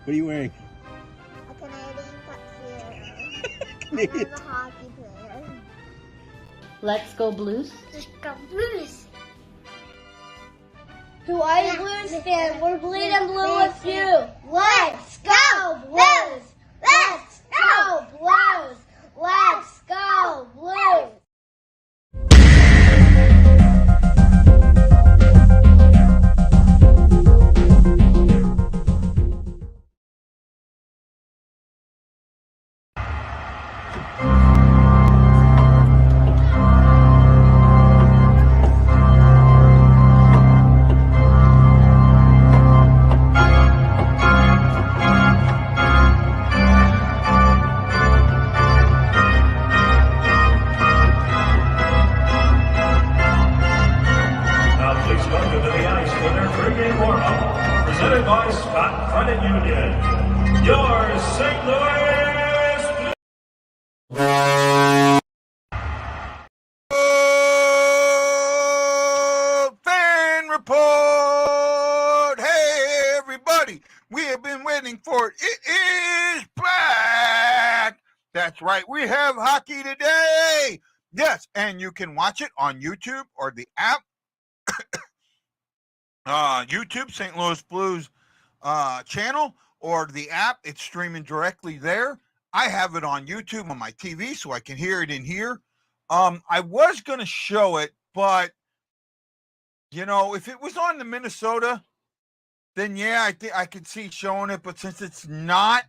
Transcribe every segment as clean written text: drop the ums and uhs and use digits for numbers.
What are you wearing? A Canadian tuxedo. Canadian. I'm a hockey player. Let's go Blues. Let's go Blues. To all Blues fans, we're bleeding blue with you. Let's go Blues! Let's go Blues! Let's go Blues! Presented by Scott Credit Union, your St. Louis Fan Report. Hey, everybody, we have been waiting for it. It is back. That's right, we have hockey today. Yes, and you can watch it on YouTube or the app. YouTube, St. Louis Blues channel, or the app. It's streaming directly there. I have it on YouTube on my TV so I can hear it in here. I was going to show it, but, you know, if it was on the Minnesota, then yeah, I think I could see showing it. But since it's not,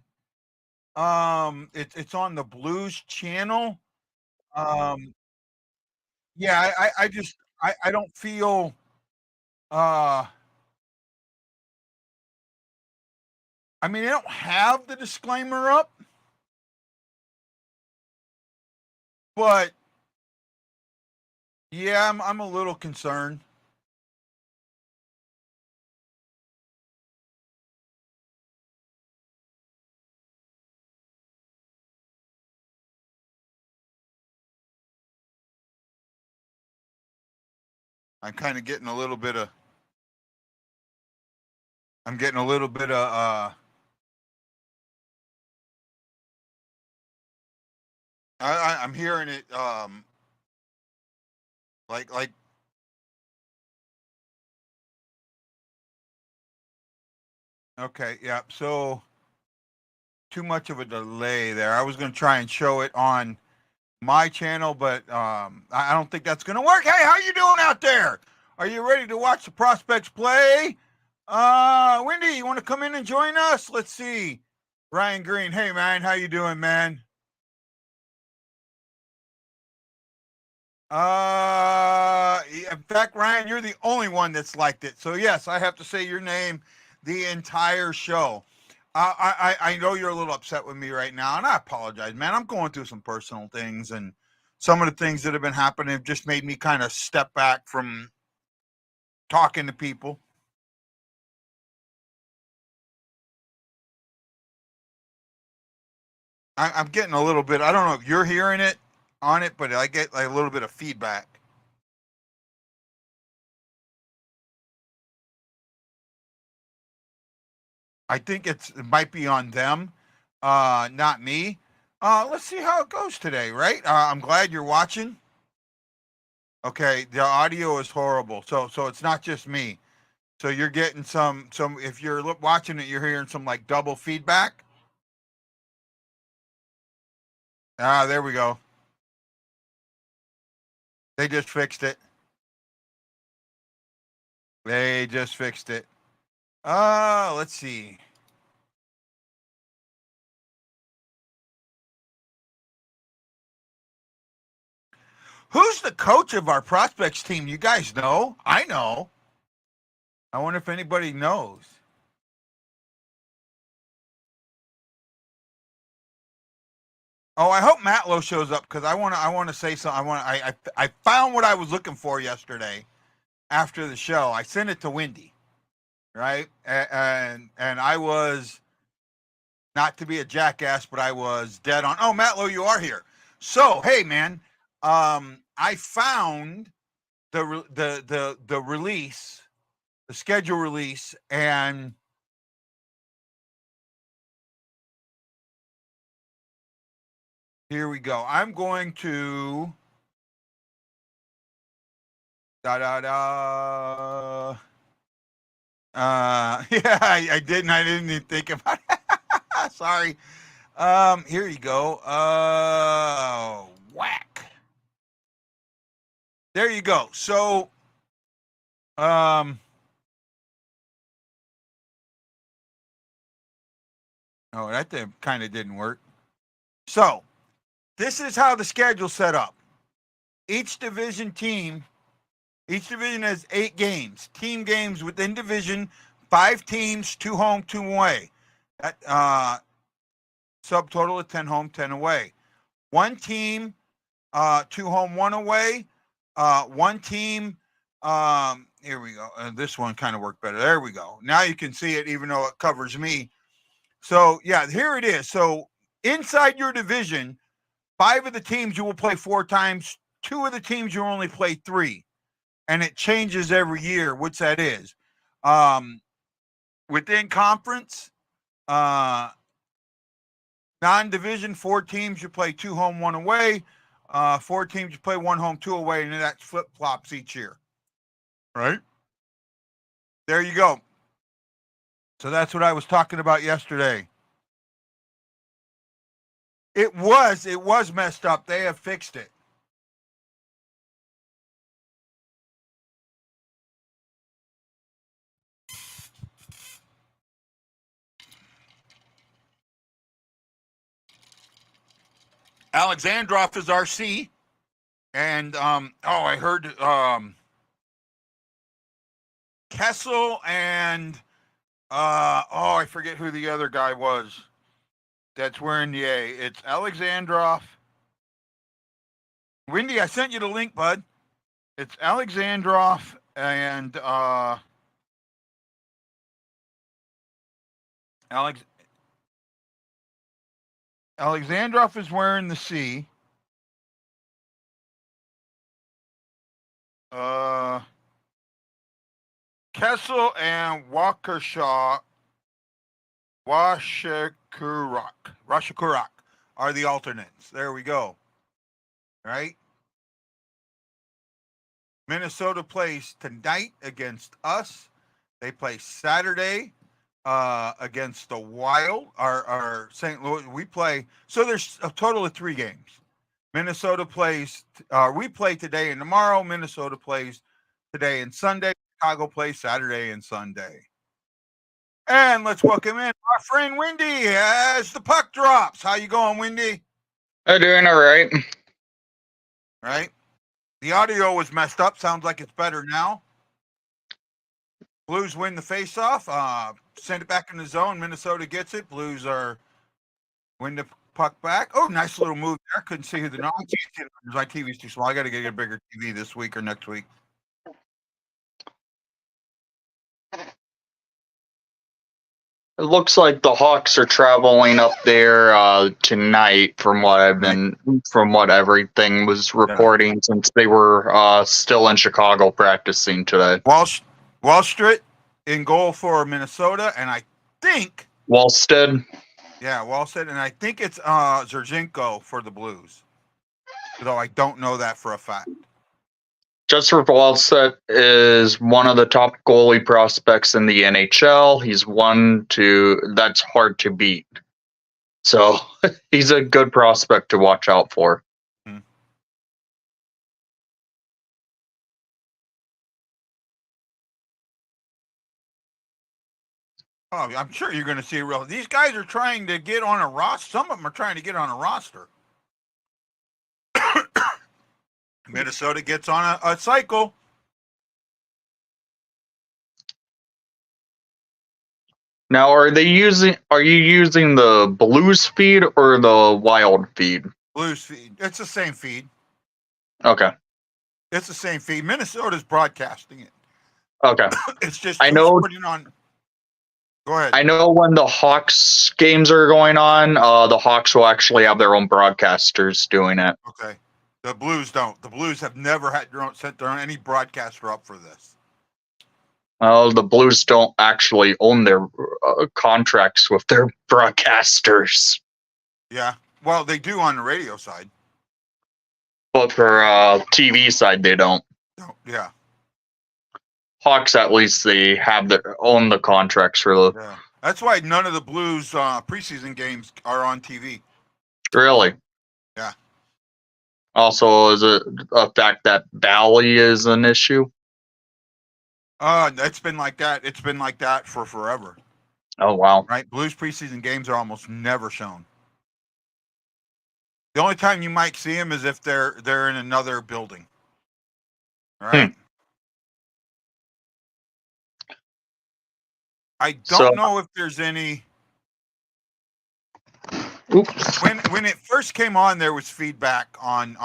it's on the Blues channel. Yeah, I don't feel, I mean, I don't have the disclaimer up, but yeah, I'm a little concerned. I'm kind of getting a little bit of, I'm hearing it, like, okay, yeah, so too much of a delay there. I was going to try and show it on my channel, but I don't think that's going to work. Hey, how you doing out there? Are you ready to watch the prospects play? Wendy, you want to come in and join us? Let's see. Ryan Green, hey man, how you doing, man? In fact, Ryan, you're the only one that's liked it. So yes, I have to say your name the entire show. I know you're a little upset with me right now, and I apologize, man. I'm going through some personal things, and some of the things that have been happening have just made me kind of step back from talking to people. I'm getting a little bit, I don't know if you're hearing it on it, but I get like a little bit of feedback. I think it might be on them, not me. Let's see how it goes today, right? I'm glad you're watching. Okay, the audio is horrible, so it's not just me. So you're getting some. If you're watching it, you're hearing some like double feedback. There we go. They just fixed it. Let's see. Who's the coach of our prospects team? You guys know? I know. I wonder if anybody knows. Oh, I hope Matlow shows up because I want to say something. I found what I was looking for yesterday after the show. I sent it to Wendy, right? And I was, not to be a jackass, but I was dead on. Oh, Matlow, you are here. So, hey, man, I found the release, the schedule release, and Here we go. I'm going to yeah, I didn't even think about it. Sorry. Here you go. Whack. There you go. So, oh, that kind of didn't work. So, this is how the schedule's set up. Each division has 8 games. Team games within division, 5 teams, 2 home, 2 away. That subtotal of 10 home, 10 away. 1 team, 2 home, 1 away. 1 team. Here we go. This one kind of worked better. There we go. Now you can see it, even though it covers me. So yeah, here it is. So inside your division, 5 of the teams you will play 4 times. 2 of the teams you only play 3, and it changes every year, which that is. Within conference, non-division, 4 teams you play 2 home, 1 away. 4 teams you play 1 home, 2 away, and that flip-flops each year. Right? There you go. So that's what I was talking about yesterday. It was messed up. They have fixed it. Alexandrov is RC, and I heard Kessel and I forget who the other guy was that's wearing the A. It's Alexandrov. Wendy, I sent you the link, bud. It's Alexandrov and Alexandrov is wearing the C. Kessel and Washakurak are the alternates. There we go. Right? Minnesota plays tonight against us. They play Saturday against the Wild. Our St. Louis, we play. So there's a total of 3 games. Minnesota plays, we play today and tomorrow. Minnesota plays today and Sunday. Chicago plays Saturday and Sunday. And let's welcome in our friend Wendy as the puck drops. How you going, Wendy? I'm doing all right. Right? The audio was messed up. Sounds like it's better now. Blues win the faceoff. Send it back in the zone. Minnesota gets it. Blues win the puck back. Oh, nice little move there. Couldn't see who the I can't see the numbers. My TV's too small. I got to get a bigger TV this week or next week. It looks like the Hawks are traveling up there tonight, from what everything was reporting, since they were still in Chicago practicing today. Wallstedt in goal for Minnesota, and I think Wallstedt. Yeah, Wallstedt, and I think it's Zerchenko for the Blues, though I don't know that for a fact. Jesper Wallstedt is one of the top goalie prospects in the NHL. He's that's hard to beat. So he's a good prospect to watch out for. Hmm. Oh, I'm sure you're going to see these guys are trying to get on a roster. Some of them are trying to get on a roster. Minnesota gets on a cycle. Now, are you using the Blues feed or the Wild feed? Blues feed. It's the same feed. Okay. It's the same feed. Minnesota's broadcasting it. Okay. It's just I know. Putting on. Go ahead. I know when the Hawks games are going on, the Hawks will actually have their own broadcasters doing it. Okay. The Blues don't. The Blues have never sent their own any broadcaster up for this. Well, the Blues don't actually own their contracts with their broadcasters. Yeah. Well, they do on the radio side. But for TV side, they don't. Oh, yeah. Hawks, at least, they have own the contracts for the. Yeah. That's why none of the Blues preseason games are on TV. Really? Yeah. Also, is it a fact that Bally is an issue? It's been like that. It's been like that for forever. Oh, wow. Right? Blues preseason games are almost never shown. The only time you might see them is if they're in another building. All right? I don't know if there's any. Oops. When it first came on, there was feedback on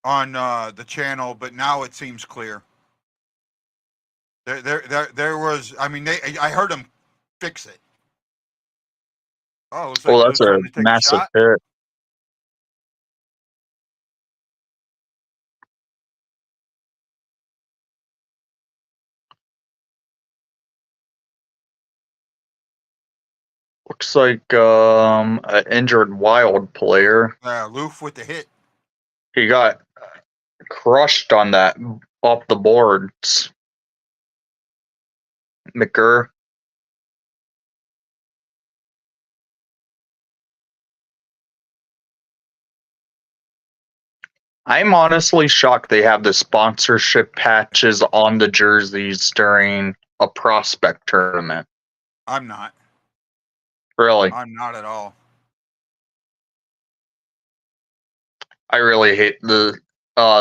the channel, but now it seems clear. There was. I mean, I heard them fix it. Oh, looks like Well, that's a Blues take massive shot. hit. Looks like an injured Wild player. Loof with the hit. He got crushed on that off the boards. McGurr. I'm honestly shocked they have the sponsorship patches on the jerseys during a prospect tournament. I'm not. Really? I'm not at all. I really hate the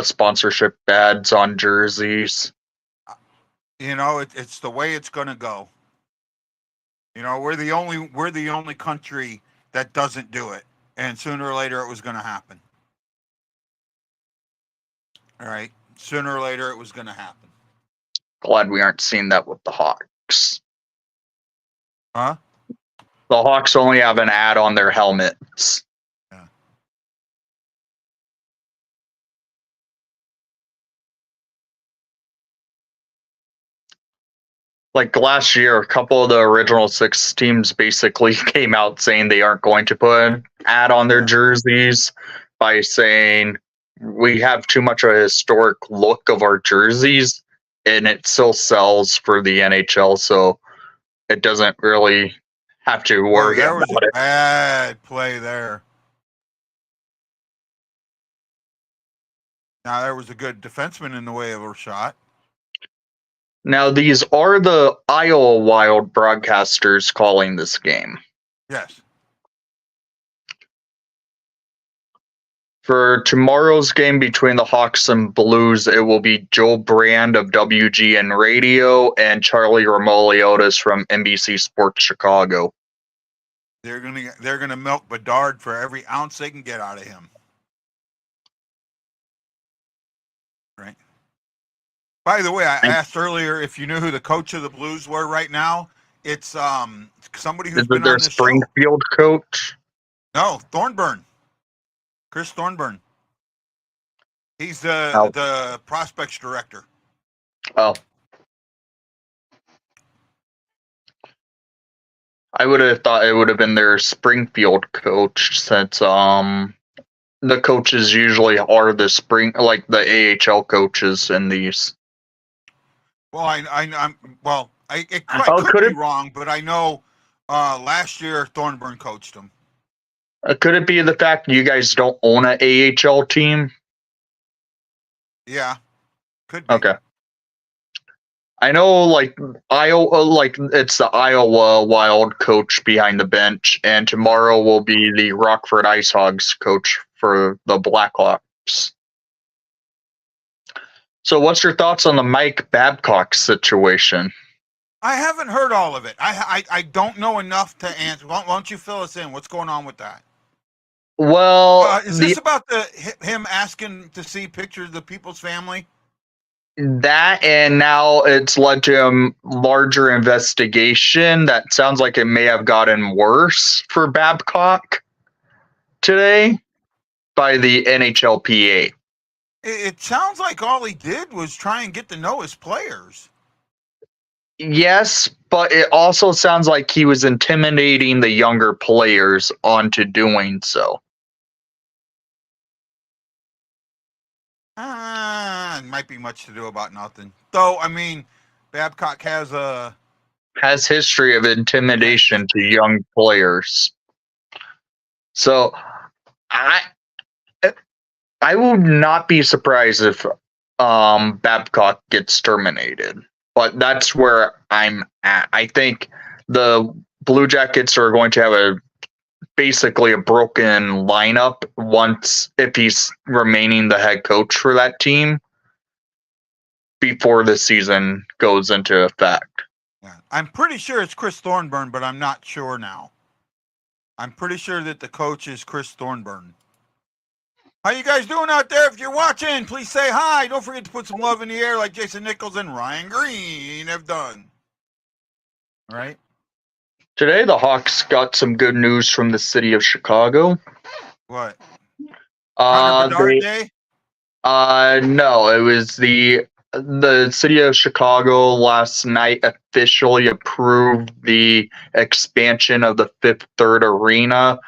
sponsorship ads on jerseys. You know, it's the way it's gonna go. You know, we're the only country that doesn't do it, and sooner or later it was gonna happen. All right, sooner or later it was gonna happen. Glad we aren't seeing that with the Hawks. Huh? The Hawks only have an ad on their helmets. Yeah. Like last year, a couple of the original 6 teams basically came out saying they aren't going to put an ad on their jerseys by saying we have too much of a historic look of our jerseys, and it still sells for the NHL, so it doesn't really have to worry There was about a it. bad play there. Now there was a good defenseman in the way of a shot. Now, these are the Iowa Wild broadcasters calling this game. Yes. For tomorrow's game between the Hawks and Blues, it will be Joe Brand of WGN Radio and Charlie Romoliotis from NBC Sports Chicago. They're gonna milk Bedard for every ounce they can get out of him. Right. By the way, I asked earlier if you knew who the coach of the Blues were right now. It's somebody who's been their on this Springfield coach? No, Thornburn. Chris Thornburn. He's the prospects director. Oh. I would have thought it would have been their Springfield coach, since the coaches usually are the the AHL coaches in these. Well, it could be wrong, but I know last year Thornburn coached him. Could it be the fact you guys don't own an AHL team? Yeah, could be. Okay. I know, Iowa, it's the Iowa Wild coach behind the bench, and tomorrow will be the Rockford Ice Hogs coach for the Blackhawks. So, what's your thoughts on the Mike Babcock situation? I haven't heard all of it. I don't know enough to answer. Why don't you fill us in? What's going on with that? Well, is this about him asking to see pictures of the people's family? That, and now it's led to a larger investigation that sounds like it may have gotten worse for Babcock today by the NHLPA. It sounds like all he did was try and get to know his players. Yes, but it also sounds like he was intimidating the younger players onto doing so. It might be much to do about nothing. Though, I mean, Babcock has a Has history of intimidation to young players. So I would not be surprised if Babcock gets terminated. But that's where I'm at. I think the Blue Jackets are going to have basically a broken lineup if he's remaining the head coach for that team before the season goes into effect. Yeah. I'm pretty sure it's Chris Thornburn, but I'm not sure now. I'm pretty sure that the coach is Chris Thornburn. How you guys doing out there? If you're watching, please say hi. Don't forget to put some love in the air like Jason Nichols and Ryan Green have done. All right. Today, the Hawks got some good news from the city of Chicago. What? Connor Bedard Day? No, it was the city of Chicago last night officially approved the expansion of the Fifth Third Arena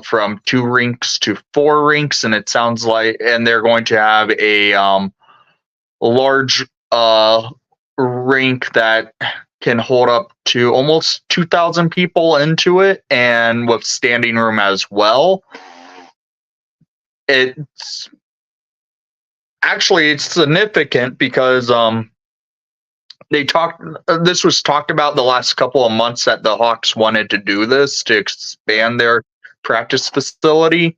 from 2 rinks to 4 rinks, and it sounds like, and they're going to have a large rink that can hold up to almost 2,000 people into it, and with standing room as well. It's significant because this was talked about the last couple of months that the Hawks wanted to do this to expand their practice facility.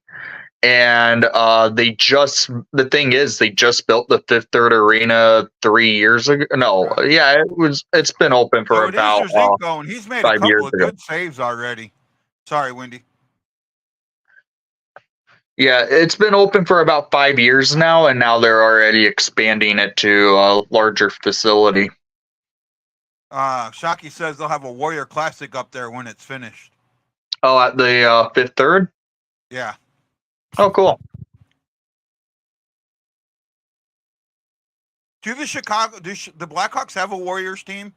And they just built the Fifth Third Arena 3 years ago. No, yeah, it's been open for about and he's made 5 a couple years of ago. good saves already. Sorry, Wendy. Yeah, it's been open for about 5 years now, and now they're already expanding it to a larger facility. Shockey says they'll have a Warrior Classic up there when it's finished. Oh, at the Fifth Third? Yeah. Oh, cool. Do the Blackhawks have a Warriors team?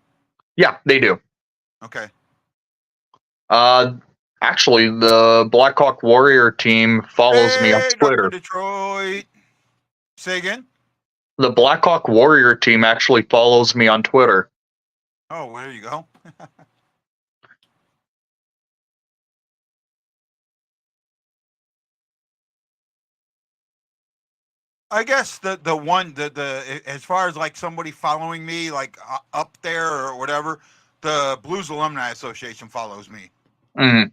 Yeah, they do. Okay. Actually, the Blackhawk Warrior team follows me on Twitter. Detroit. Say again? The Blackhawk Warrior team actually follows me on Twitter. Oh, well, there you go. I guess the as far as like somebody following me like up there or whatever, the Blues Alumni Association follows me. Mm.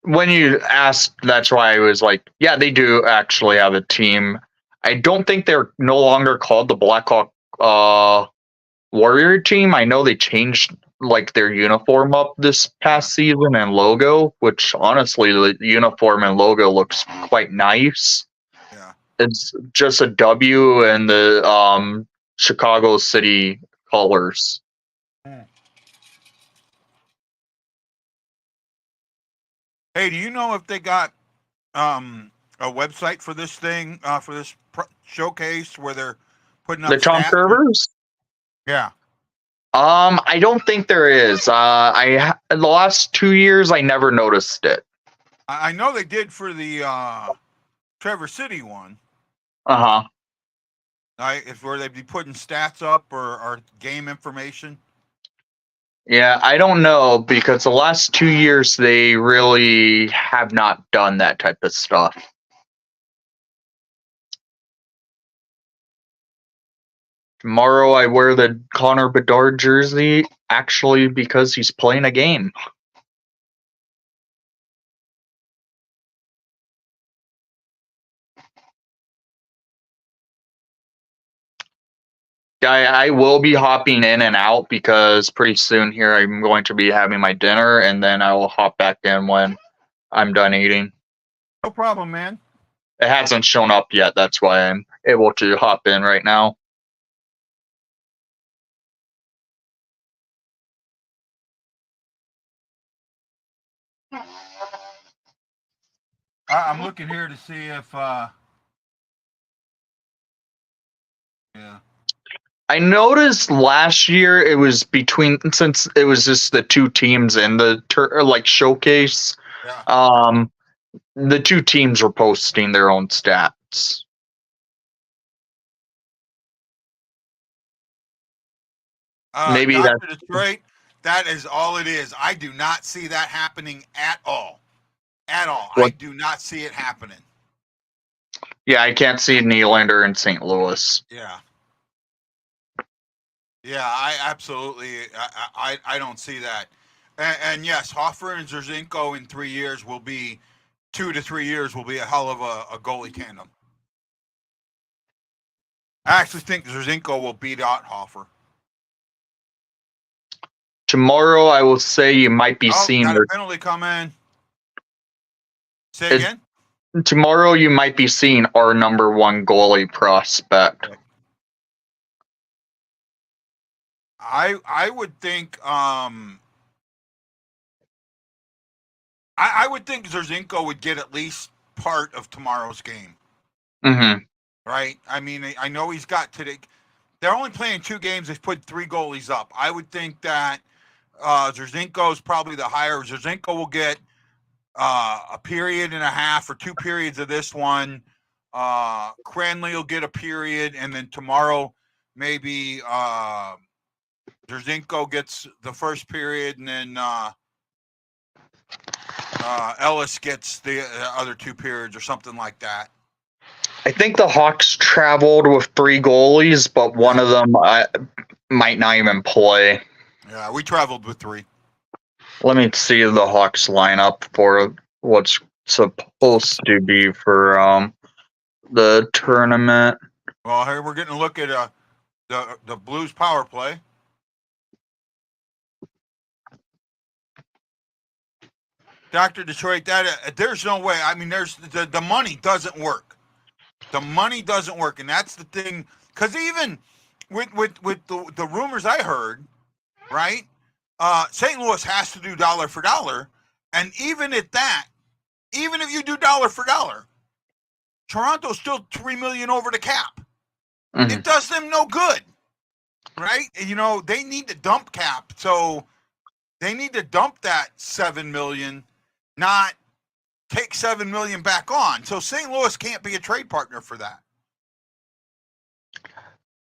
When you asked, that's why I was like, yeah, they do actually have a team. I don't think they're no longer called the Blackhawk Warrior team. I know they changed like their uniform up this past season and logo, which honestly the uniform and logo looks quite nice. Yeah. It's just a W and the Chicago City colors. Hey, do you know if they got a website for this thing, for this showcase where they're putting up the Tom stats? Servers? Yeah. I don't think there is. In the last 2 years, I never noticed it. I know they did for the Traverse City one. Uh-huh. It's where they'd be putting stats up or game information. Yeah, I don't know, because the last 2 years, they really have not done that type of stuff. Tomorrow, I wear the Connor Bedard jersey, actually, because he's playing a game. I will be hopping in and out because pretty soon here I'm going to be having my dinner, and then I will hop back in when I'm done eating. No problem, man. It hasn't shown up yet. That's why I'm able to hop in right now. I'm looking here to see if yeah. I noticed last year it was since it was just the two teams in the showcase. Yeah. The two teams were posting their own stats. Maybe that. Dr. Detroit, that is all it is. I do not see that happening at all. At all. I What? do not see it happening. Yeah, I can't see Nylander in St. Louis. Yeah. Yeah, I absolutely, I don't see that. And yes, Hoffer and Zerzinko in 3 years will be, 2 to 3 years will be a hell of a goalie tandem. I actually think Zerzinko will beat out Hoffer. Tomorrow, I will say you might be seeing. Got a penalty coming. Say again? Tomorrow, you might be seeing our number one goalie prospect. I would think I would think Zerzinko would get at least part of tomorrow's game. Mm-hmm. Right? I mean, I know he's got today. They're only playing 2 games. They've put 3 goalies up. I would think that Zerzinko is probably the higher. Zerzinko will get a period and a half or 2 periods of this one. Cranley will get a period, and then tomorrow maybe Zerzinko gets the first period, and then Ellis gets the other 2 periods or something like that. I think the Hawks traveled with 3 goalies, but one of them might not even play. Yeah, we traveled with 3. Let me see the Hawks lineup for what's supposed to be for the tournament. Well, here we're getting a look at the Blues power play. Dr. Detroit, that there's no way. I mean, there's the money doesn't work. The money doesn't work, and that's the thing. Because even with the rumors I heard, right? St. Louis has to do dollar for dollar, and even at that, even if you do dollar for dollar, Toronto's still $3 million over the cap. Mm-hmm. It does them no good, right? You know, they need to dump cap, so they need to dump that $7 million, not take $7 million back on. So St. Louis can't be a trade partner for that.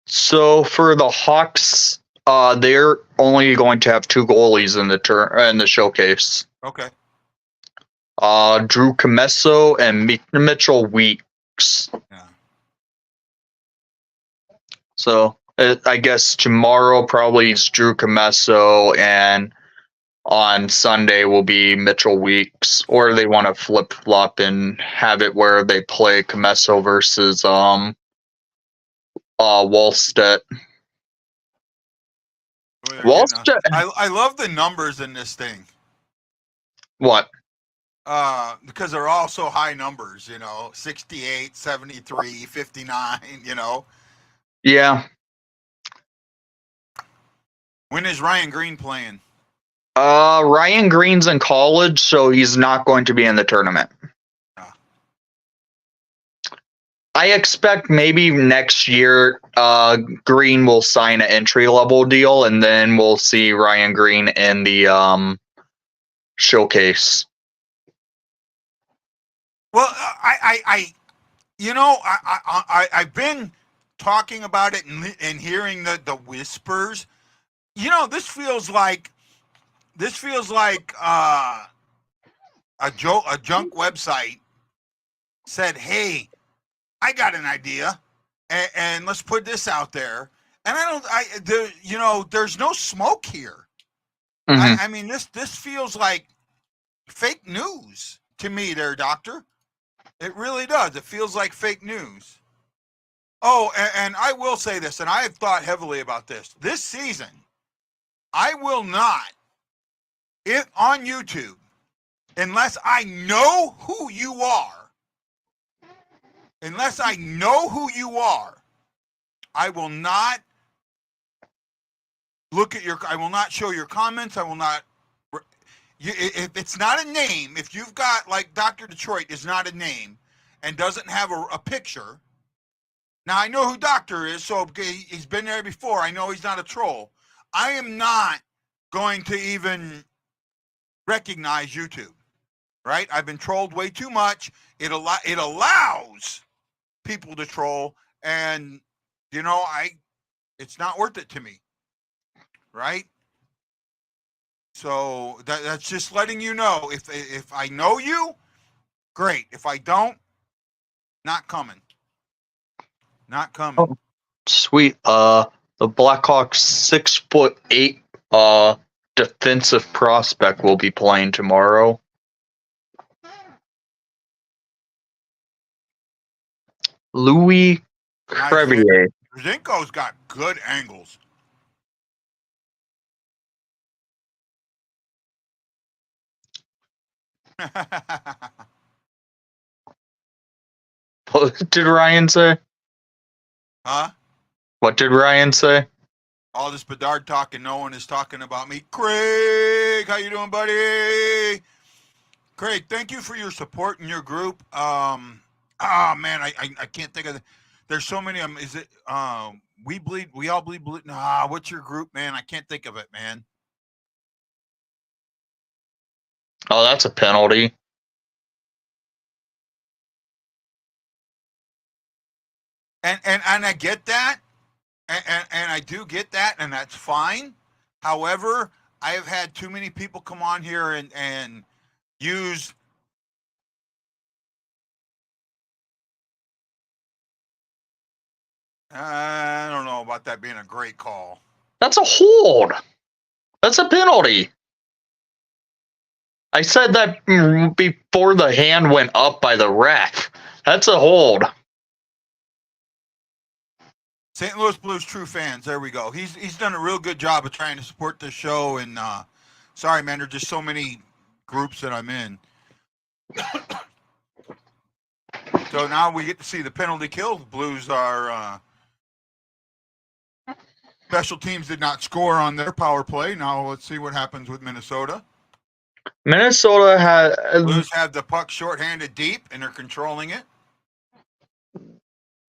So for the Hawks, they're only going to have 2 goalies in the showcase. Okay. Drew Commesso and Mitchell Weeks. Yeah. So I guess tomorrow probably is Drew Commesso, and on Sunday will be Mitchell Weeks, or they want to flip flop and have it where they play Commesso versus Wallstedt. Wallstedt. I love the numbers in this thing. What? Because they're all so high numbers, you know, 68, 73, 59, you know. Yeah. When is Ryan Green playing? Ryan Green's in college, so he's not going to be in the tournament. I expect maybe next year Green will sign an entry-level deal, and then we'll see Ryan Green in the showcase. Well, I've been talking about it and hearing the whispers. You know, this feels like a junk website said, "Hey, I got an idea, and let's put this out there." And there's no smoke here. Mm-hmm. I mean, this feels like fake news to me, there, Doctor. It really does. It feels like fake news. Oh, and I will say this, and I have thought heavily about this. This season, I will not, if on YouTube, unless I know who you are, I will not I will not show your comments. I will not. If it's not a name, if you've got, like Dr. Detroit is not a name and doesn't have a picture, Now, I know who Doctor is, so he's been there before. I know he's not a troll. I am not going to even recognize YouTube, right? I've been trolled way too much. It allows people to troll, and, it's not worth it to me, right? So that's just letting you know. If I know you, great. If I don't, not coming. Not coming. Oh, sweet. The Blackhawks 6'8" defensive prospect will be playing tomorrow. Louis Crevier. Zinko's got good angles. What did Ryan say? Huh? What did Ryan say? All this Bedard talk and no one is talking about me. Craig, how you doing, buddy? Craig, thank you for your support in your group. Man, I can't think of there's so many of them. Is it we all bleed blue? Nah, what's your group, man? I can't think of it, man. Oh, that's a penalty. And I get that. And I do get that, and that's fine. However, I have had too many people come on here and use I don't know about that being a great call. That's a hold. That's a penalty. I said that before the hand went up by the ref. That's a hold. St. Louis Blues true fans. There we go. He's done a real good job of trying to support the show. And sorry, man, there's just so many groups that I'm in. So now we get to see the penalty kill. The Blues are special teams did not score on their power play. Now let's see what happens with Minnesota. Minnesota had Blues have the puck shorthanded deep, and they're controlling it.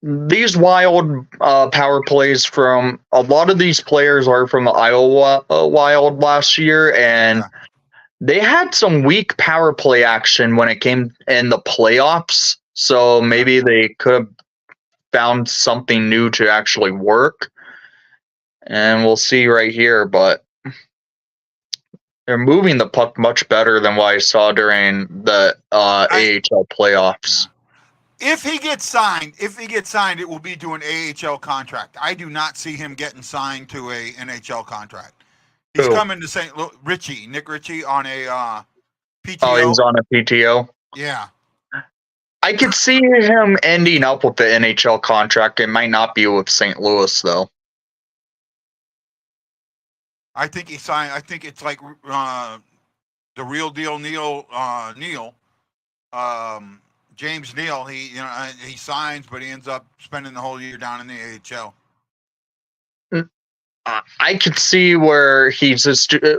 These wild power plays from a lot of these players are from the Iowa Wild last year, and they had some weak power play action when it came in the playoffs. So maybe they could have found something new to actually work. And we'll see right here, but they're moving the puck much better than what I saw during the AHL playoffs. If he gets signed, it will be to an AHL contract. I do not see him getting signed to a NHL contract. He's coming to St. Louis. Nick Ritchie on a PTO. Oh, he's on a PTO? Yeah. I could see him ending up with the NHL contract. It might not be with St. Louis, though. I think he signed. I think it's like the real deal, Neil. James Neal. He signs, but he ends up spending the whole year down in the AHL. I could see where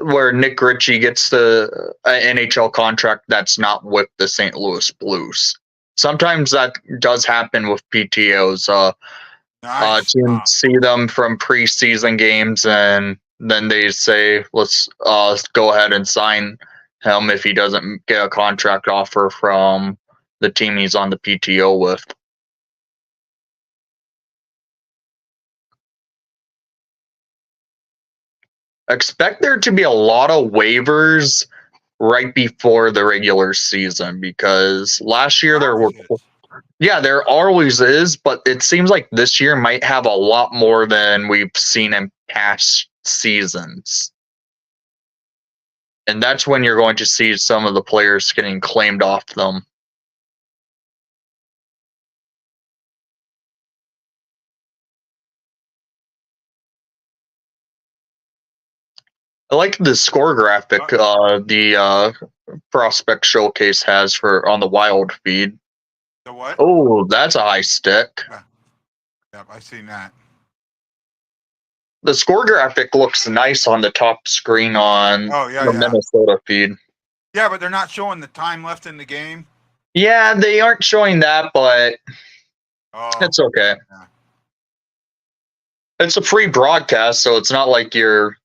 where Nick Ritchie gets the NHL contract that's not with the St. Louis Blues. Sometimes that does happen with PTOs. Nice. Teams see them from preseason games, and then they say, let's go ahead and sign him if he doesn't get a contract offer from the team he's on the PTO with. Expect there to be a lot of waivers right before the regular season, because last year there always is, but it seems like this year might have a lot more than we've seen in past seasons. And that's when you're going to see some of the players getting claimed off them. I like the score graphic the prospect showcase has for on the Wild feed. The what? Oh, that's a high stick. Yep, I seen that. The score graphic looks nice on the top screen on the Minnesota feed. Yeah, but they're not showing the time left in the game. Yeah, they aren't showing that, but it's okay. Yeah. It's a free broadcast, so it's not like you're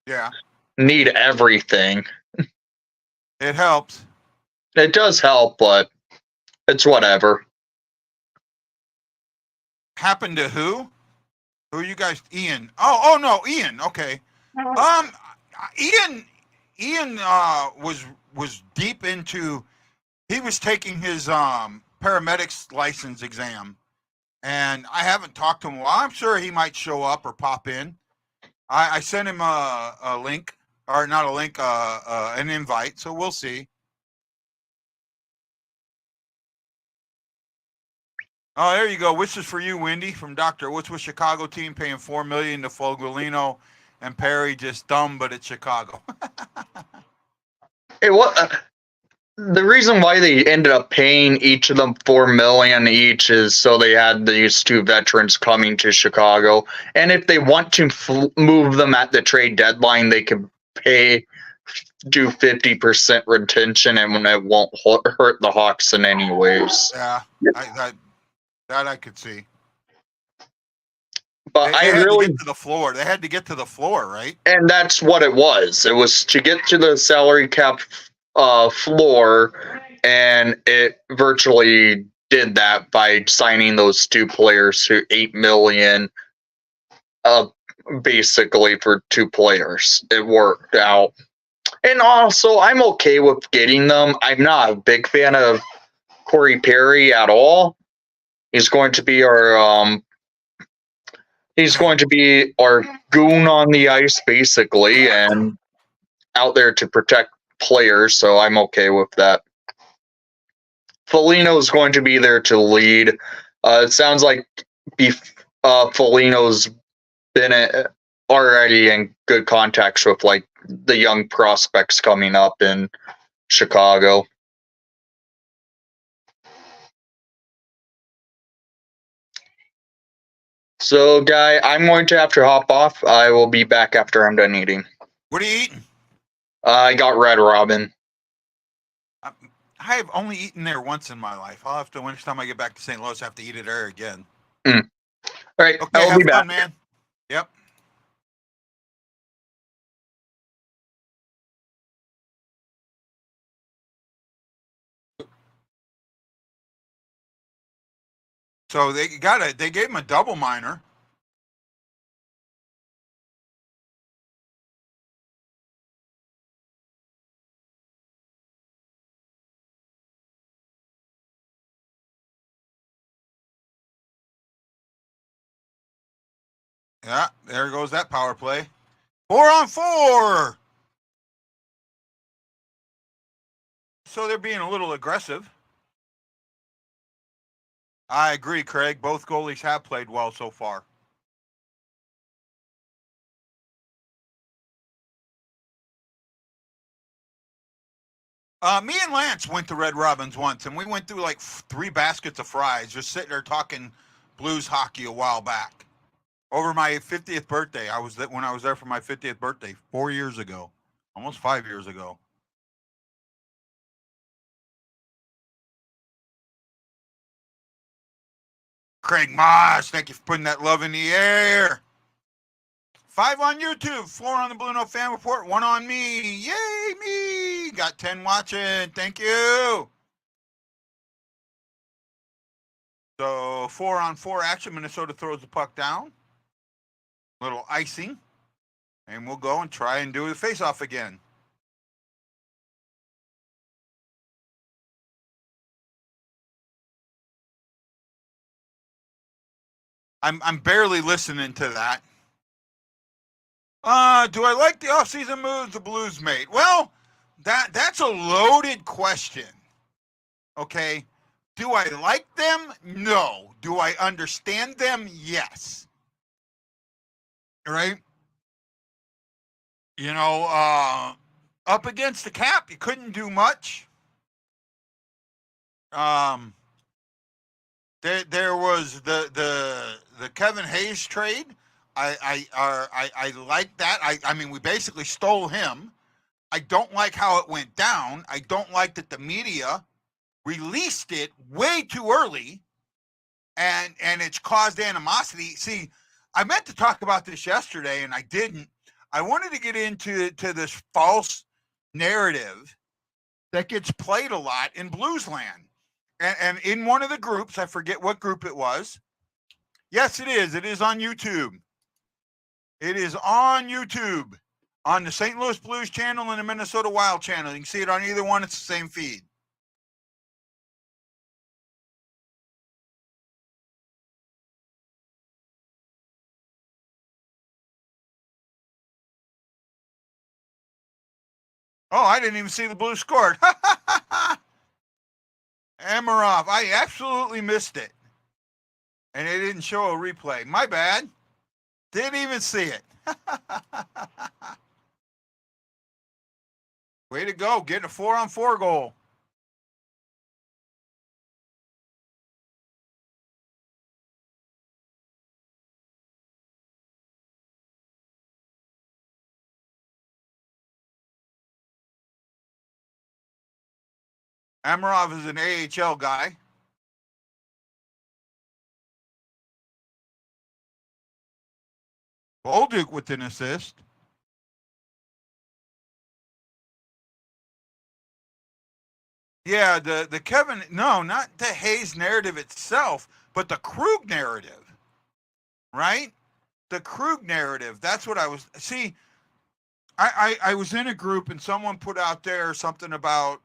Yeah, need everything. it helps. It does help, but it's whatever. Happened to who? Who are you guys? Ian. Oh no, Ian. Okay. Um, Ian was deep into. He was taking his paramedics license exam, and I haven't talked to him. Well, I'm sure he might show up or pop in. I sent him a link, or not a link, an invite. So we'll see. Oh, there you go. Wishes for you, Wendy, from Doctor. What's with Chicago team paying $4 million to Fogolino and Perry? Just dumb, but it's Chicago. It was the reason why they ended up paying each of them $4 million each is so they had these two veterans coming to Chicago, and if they want to move them at the trade deadline, they could do 50% retention, and it won't hurt the Hawks in any ways. Yeah, that I could see. But They had to get to the floor. They had to get to the floor, right? And that's what it was. It was to get to the salary cap floor, and it virtually did that by signing those two players to $8 million, basically for two players. It worked out. And also, I'm okay with getting them. I'm not a big fan of Corey Perry at all. He's going to be our goon on the ice, basically, and out there to protect players, so I'm okay with that. Foligno's going to be there to lead. It sounds like Foligno's been already in good contacts with like the young prospects coming up in Chicago. So, Guy, I'm going to have to hop off. I will be back after I'm done eating. What are you eating? I got Red Robin. I've only eaten there once in my life. I'll have to, next time I get back to St. Louis, have to eat it there again. All right, Okay, I'll have be back. fun, man. Yep. So they gave him a double minor. Yeah, there goes that power play. 4-on-4. So they're being a little aggressive. I agree, Craig. Both goalies have played well so far. Me and Lance went to Red Robin's once, and we went through like 3 baskets of fries, just sitting there talking Blues hockey a while back. Over my 50th birthday, when I was there for my 50th birthday 4 years ago, almost 5 years ago. Craig Moss, thank you for putting that love in the air. 5 on YouTube, 4 on the BlueNote Fan Report, 1 on me. Yay, me! Got 10 watching. Thank you. So 4-on-4 action. Minnesota throws the puck down. Little icing. And we'll go and try and do the face-off again. I'm barely listening to that. Do I like the offseason moves the Blues made? Well, that's a loaded question. Okay. Do I like them? No. Do I understand them? Yes. Right? You know, up against the cap, you couldn't do much. There was the Kevin Hayes trade. I like that. I mean, we basically stole him. I don't like how it went down. I don't like that the media released it way too early, and it's caused animosity. See, I meant to talk about this yesterday, and I didn't. I wanted to get into this false narrative that gets played a lot in Bluesland. And in one of the groups, I forget what group it was. Yes, it is. It is on YouTube. It is on YouTube, on the St. Louis Blues channel and the Minnesota Wild channel. You can see it on either one. It's the same feed. Oh, I didn't even see the Blues scored. Amarov, I absolutely missed it. And it didn't show a replay. My bad. Didn't even see it. Way to go, getting a 4-on-4 goal. Amarov is an AHL guy. Bolduc with an assist. Yeah, the Kevin, no, not the Hayes narrative itself, but the Krug narrative, right? The Krug narrative. That's what I was, see, I was in a group and someone put out there something about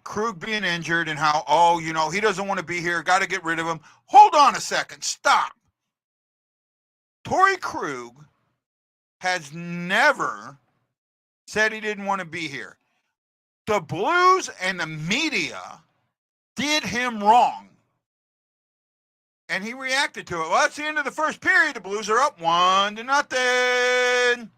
Krug being injured and how, oh, you know, he doesn't want to be here, got to get rid of him. Hold on a second, stop. Torrey Krug has never said he didn't want to be here. The Blues and the media did him wrong. And he reacted to it. Well, that's the end of the first period. The Blues are up 1-0.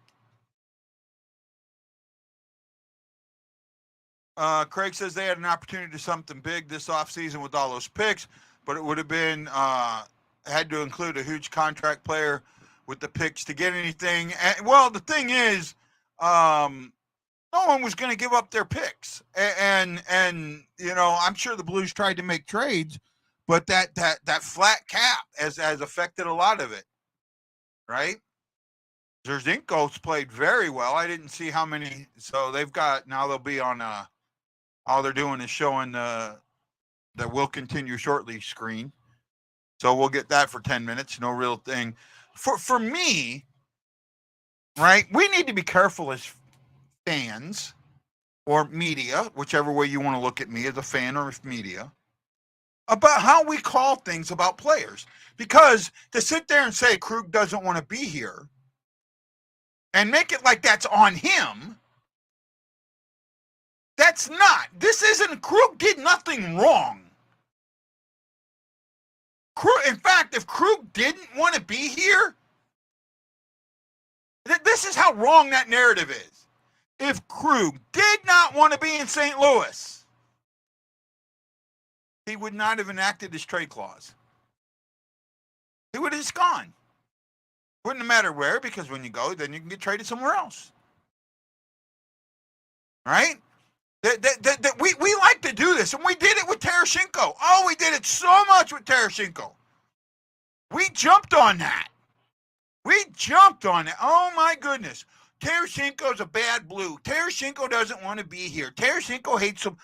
Craig says they had an opportunity to do something big this offseason with all those picks, but it would have been had to include a huge contract player with the picks to get anything. And, well, the thing is, no one was going to give up their picks. And you know, I'm sure the Blues tried to make trades, but that flat cap has affected a lot of it, right? Zerzinko's played very well. I didn't see how many. So they've got, now they'll be on all they're doing is showing the will continue shortly screen. So we'll get that for 10 minutes. No real thing. For me, right, we need to be careful as fans or media, whichever way you want to look at me as a fan or media, about how we call things about players. Because to sit there and say Krug doesn't want to be here and make it like that's on him, that's not. This isn't, Krug did nothing wrong. Krug, in fact, if Krug didn't want to be here, this is how wrong that narrative is. If Krug did not want to be in St. Louis, he would not have enacted his trade clause. He would have just gone. Wouldn't matter where, because when you go, then you can get traded somewhere else. Right? We like to do this, and we did it with Tarasenko. Oh, we did it so much with Tarasenko. We jumped on that. We jumped on it. Oh, my goodness. Tarasenko's a bad Blue. Tarasenko doesn't want to be here. Tarasenko hates him.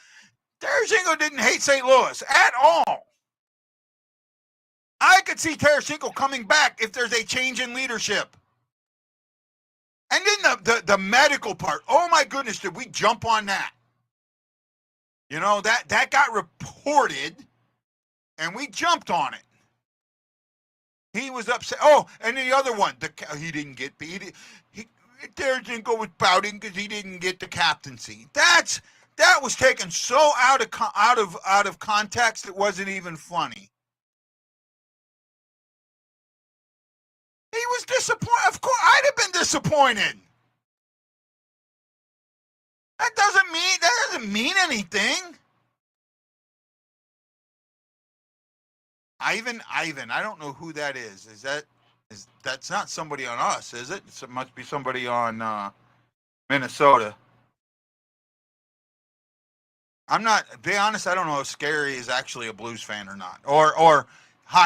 Tarasenko didn't hate St. Louis at all. I could see Tarasenko coming back if there's a change in leadership. And then the medical part. Oh, my goodness, did we jump on that? You know, that got reported, and we jumped on it. He was upset. Oh, and the other one, he didn't get beat. Tarasenko was pouting because he didn't get the captaincy. That was taken so out of context it wasn't even funny. He was disappointed. Of course, I'd have been disappointed. That doesn't mean anything. Ivan, I don't know who that is. That's not somebody on us, is it? It must be somebody on Minnesota. I'm not, to be honest, I don't know if Scary is actually a Blues fan or not. Or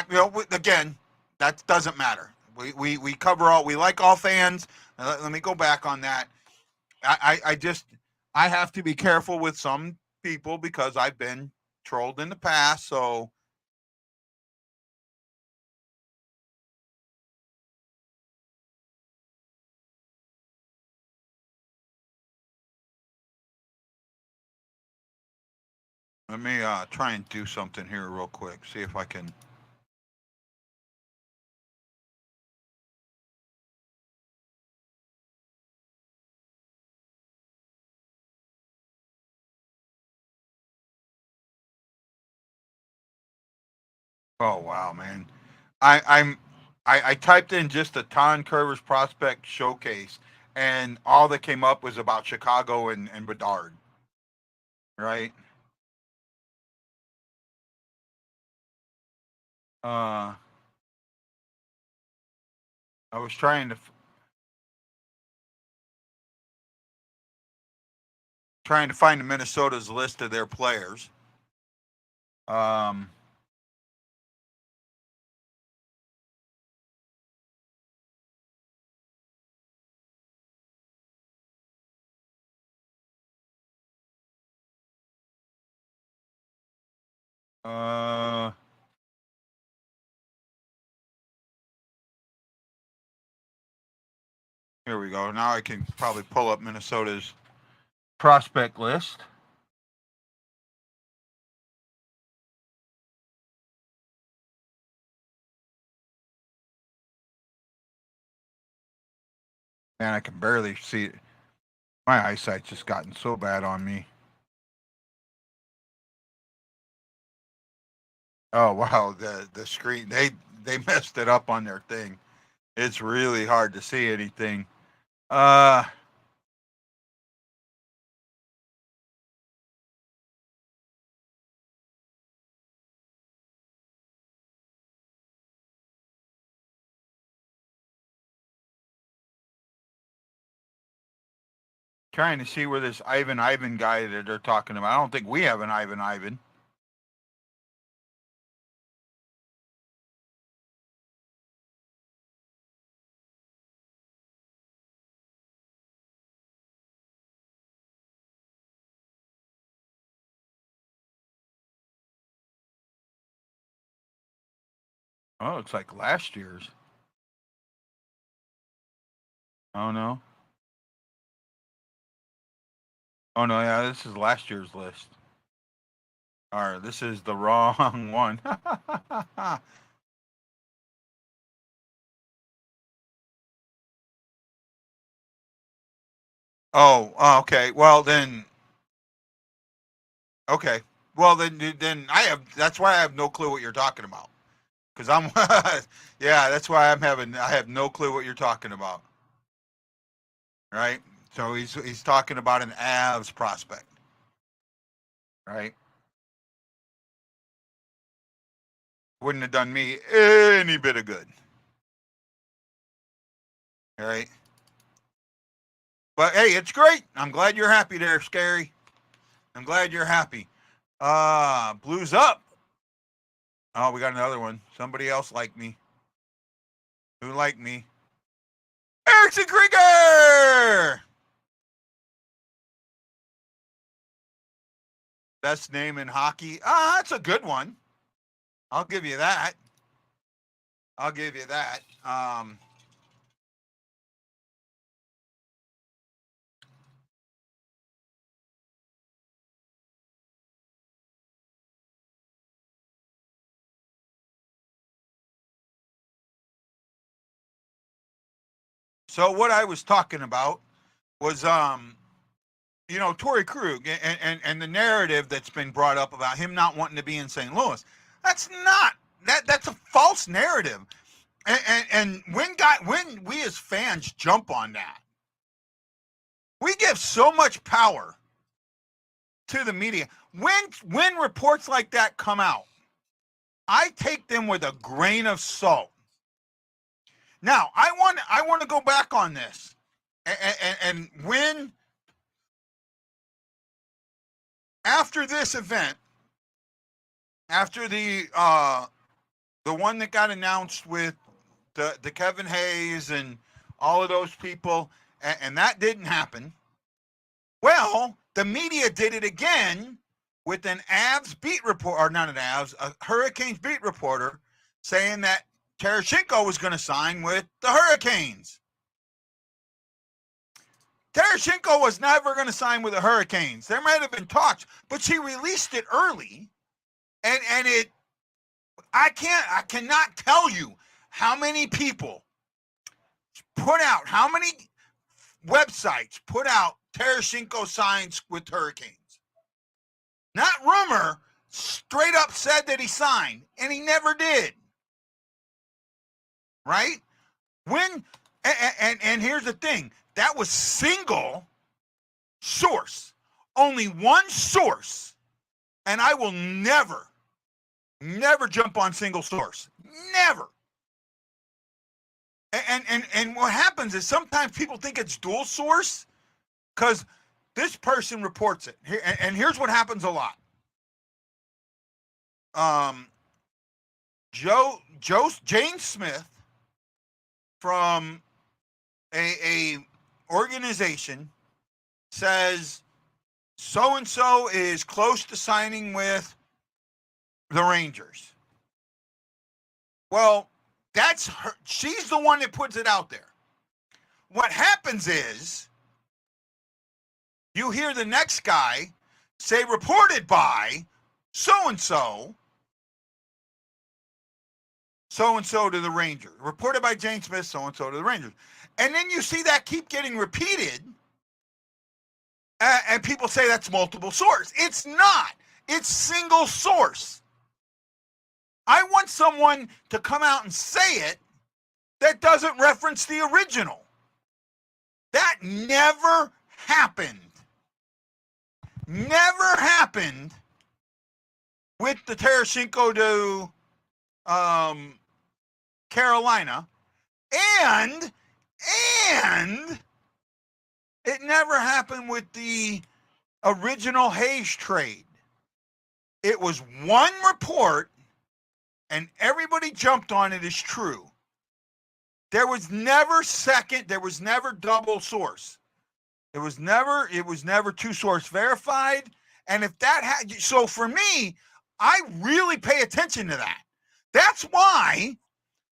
you know, again, That doesn't matter. We cover all. We like all fans. Let me go back on that. I have to be careful with some people because I've been trolled in the past. So let me try and do something here real quick. See if I can. Oh wow, man! I typed in just a Ton Curvers prospect showcase, and all that came up was about Chicago and Bedard, right? I was trying to find the Minnesota's list of their players. Um, uh, Here we go. Now I can probably pull up Minnesota's prospect list. Man, I can barely see it. My eyesight's just gotten so bad on me. Oh wow, the screen they messed it up on their thing. It's really hard to see anything. Trying to see where this Ivan guy that they're talking about. I don't think we have an Ivan. Oh, it's like last year's. Oh no. Oh no, yeah, this is last year's list. All right, this is the wrong one. Oh, okay. Well then, okay. Well then I have. That's why I have no clue what you're talking about. Because I'm, yeah, that's why I have no clue what you're talking about. Right. So he's talking about an Avs prospect. Right. Wouldn't have done me any bit of good. All right. But hey, it's great. I'm glad you're happy there, Scary. I'm glad you're happy. Blues up. Oh, we got another one. Somebody else like me. Who liked me? Erickson Krieger! Best name in hockey. That's a good one. I'll give you that. So what I was talking about was Torrey Krug and the narrative that's been brought up about him not wanting to be in St. Louis. That's a false narrative. And when we as fans jump on that, we give so much power to the media. When reports like that come out, I take them with a grain of salt. Now, I want to go back on this. And when after this event, after the one that got announced with the Kevin Hayes and all of those people, and that didn't happen. Well, the media did it again with an Avs beat report, or not an Avs, a Hurricanes beat reporter saying that Tarasenko was going to sign with the Hurricanes. Tarasenko was never going to sign with the Hurricanes. There might have been talks, but she released it early, and I cannot tell you how many people how many websites put out Tarasenko signs with Hurricanes. Not rumor, straight up said that he signed, and he never did. Right? And here's the thing, that was single source, only one source, and I will never jump on single source, never. And what happens is sometimes people think it's dual source because this person reports it. And here's what happens a lot. Jane Smith from a organization says so-and-so is close to signing with the Rangers. Well, that's her. She's the one that puts it out there. What happens is you hear the next guy say reported by so-and-so to the Rangers. Reported by Jane Smith, so-and-so to the Rangers. And then you see that keep getting repeated, and people say that's multiple source. It's not. It's single source. I want someone to come out and say it that doesn't reference the original. That never happened. Never happened with the Tarasenko to Carolina, and it never happened with the original Hayes trade. It was one report, and everybody jumped on it as true. There was never double source. It was never two source verified. And if that so for me, I really pay attention to that. That's why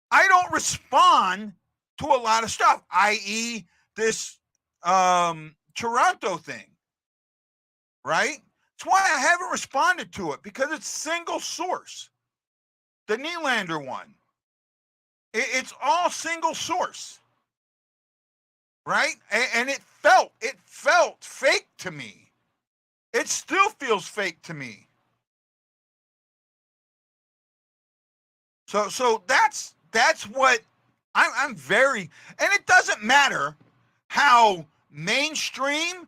I don't respond to a lot of stuff, i.e. this Toronto thing, right? That's why I haven't responded to it, because it's single source. The Nylander one, it's all single source, right? And it felt fake to me. It still feels fake to me. So that's what I'm very, and it doesn't matter how mainstream